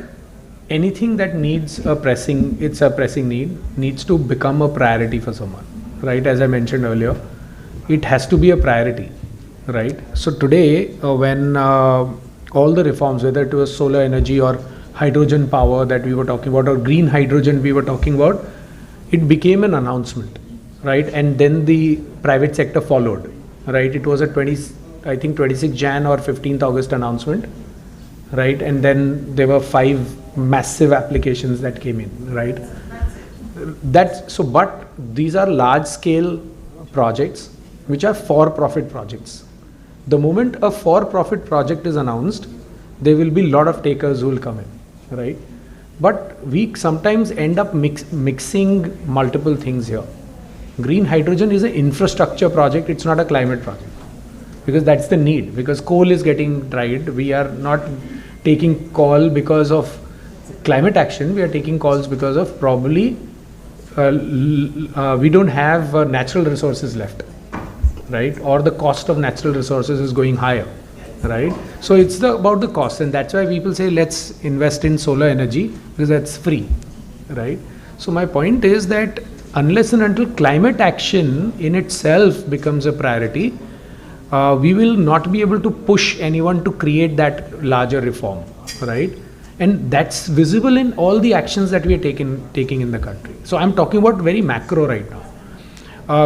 anything that needs it's a pressing need, needs to become a priority for someone, right? As I mentioned earlier, it has to be a priority, right? So today, when all the reforms, whether it was solar energy or hydrogen power that we were talking about, or green hydrogen we were talking about, it became an announcement, right? And then the private sector followed, right? It was a 26 Jan or 15th August announcement, right? And then there were 5 massive applications that came in, right? But these are large scale projects which are for-profit projects. The moment a for-profit project is announced, there will be a lot of takers who will come in, right? But we sometimes end up mixing multiple things here. Green hydrogen is an infrastructure project, it's not a climate project. Because that's the need, because coal is getting dried. We are not taking call because of climate action, we are taking calls because of probably we don't have natural resources left, right? Or the cost of natural resources is going higher, right? So it's about the cost, and that's why people say let's invest in solar energy because that's free, right? So my point is that unless and until climate action in itself becomes a priority, we will not be able to push anyone to create that larger reform, right? And that's visible in all the actions that we are taking in the country. So I'm talking about very macro right now.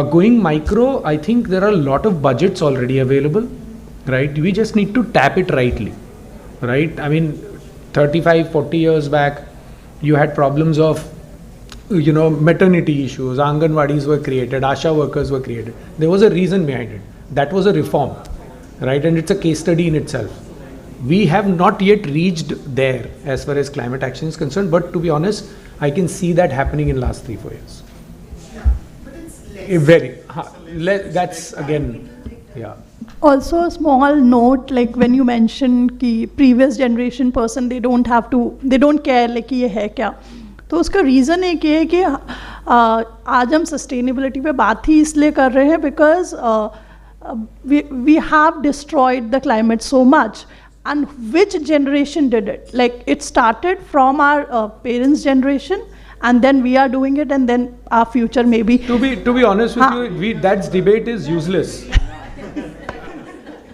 Going micro, I think there are a lot of budgets already available, right? We just need to tap it rightly, right? I mean, 35, 40 years back, you had problems of, maternity issues, Anganwadis were created, Asha workers were created. There was a reason behind it. That was a reform, right? And it's a case study in itself. We have not yet reached there as far as climate action is concerned, but to be honest, I can see that happening in last 3-4 years. Yeah, but it's less. That's again, yeah. Also a small note, like when you mentioned कि previous generation person, they don't care like कि ये है क्या. तो उसका reason एक ये है कि आज हम सस्टेनेबिलिटी पे बात ही इसलिए कर रहे हैं because we have destroyed the climate so much. And which generation did it? Like it started from our parents' generation, and then we are doing it, and then our future maybe. To be honest with you, that debate is useless.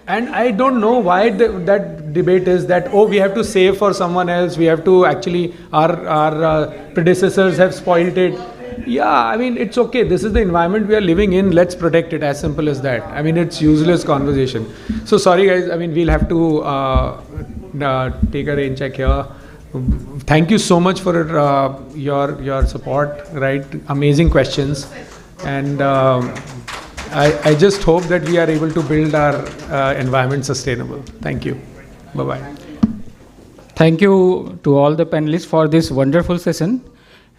And I don't know why that debate is that, we have to save for someone else, we have to actually, our predecessors have spoiled it. Yeah, I mean, it's okay. This is the environment we are living in. Let's protect it. As simple as that. I mean, it's useless conversation. So sorry, guys. I mean, we'll have to take a rain check here. Thank you so much for your support. Right, amazing questions, and I just hope that we are able to build our environment sustainable. Thank you. Bye bye. Thank you to all the panelists for this wonderful session.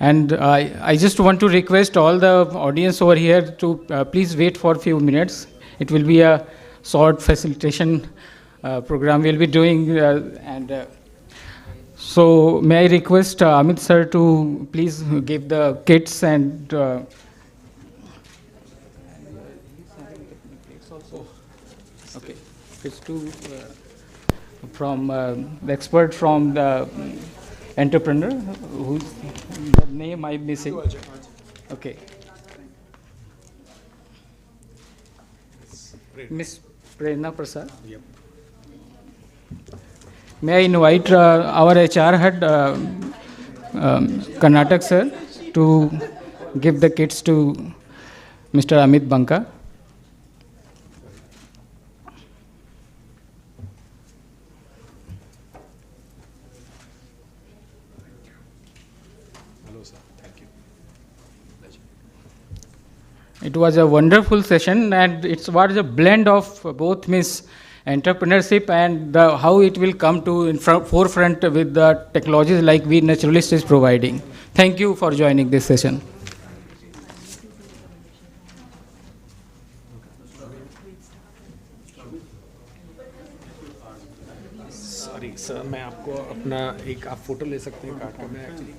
And I just want to request all the audience over here to please wait for a few minutes. It will be a short facilitation program we'll be doing. So may I request Amit sir to please give the kits and okay, it's to from the expert from the entrepreneur whose the name I'm missing. Okay. Miss Prerna Prasad. Yep. May I invite our HR head, Karnataka sir, to give the kits to Mr. Amit Banka. It was a wonderful session, and it was a blend of both Miss entrepreneurship and how it will come to forefront with the technologies like we Naturalist is providing. Thank you for joining this session. Sorry sir, मैं आपको अपना एक आप photo ले सकते हैं card का, मैं एक्चुअली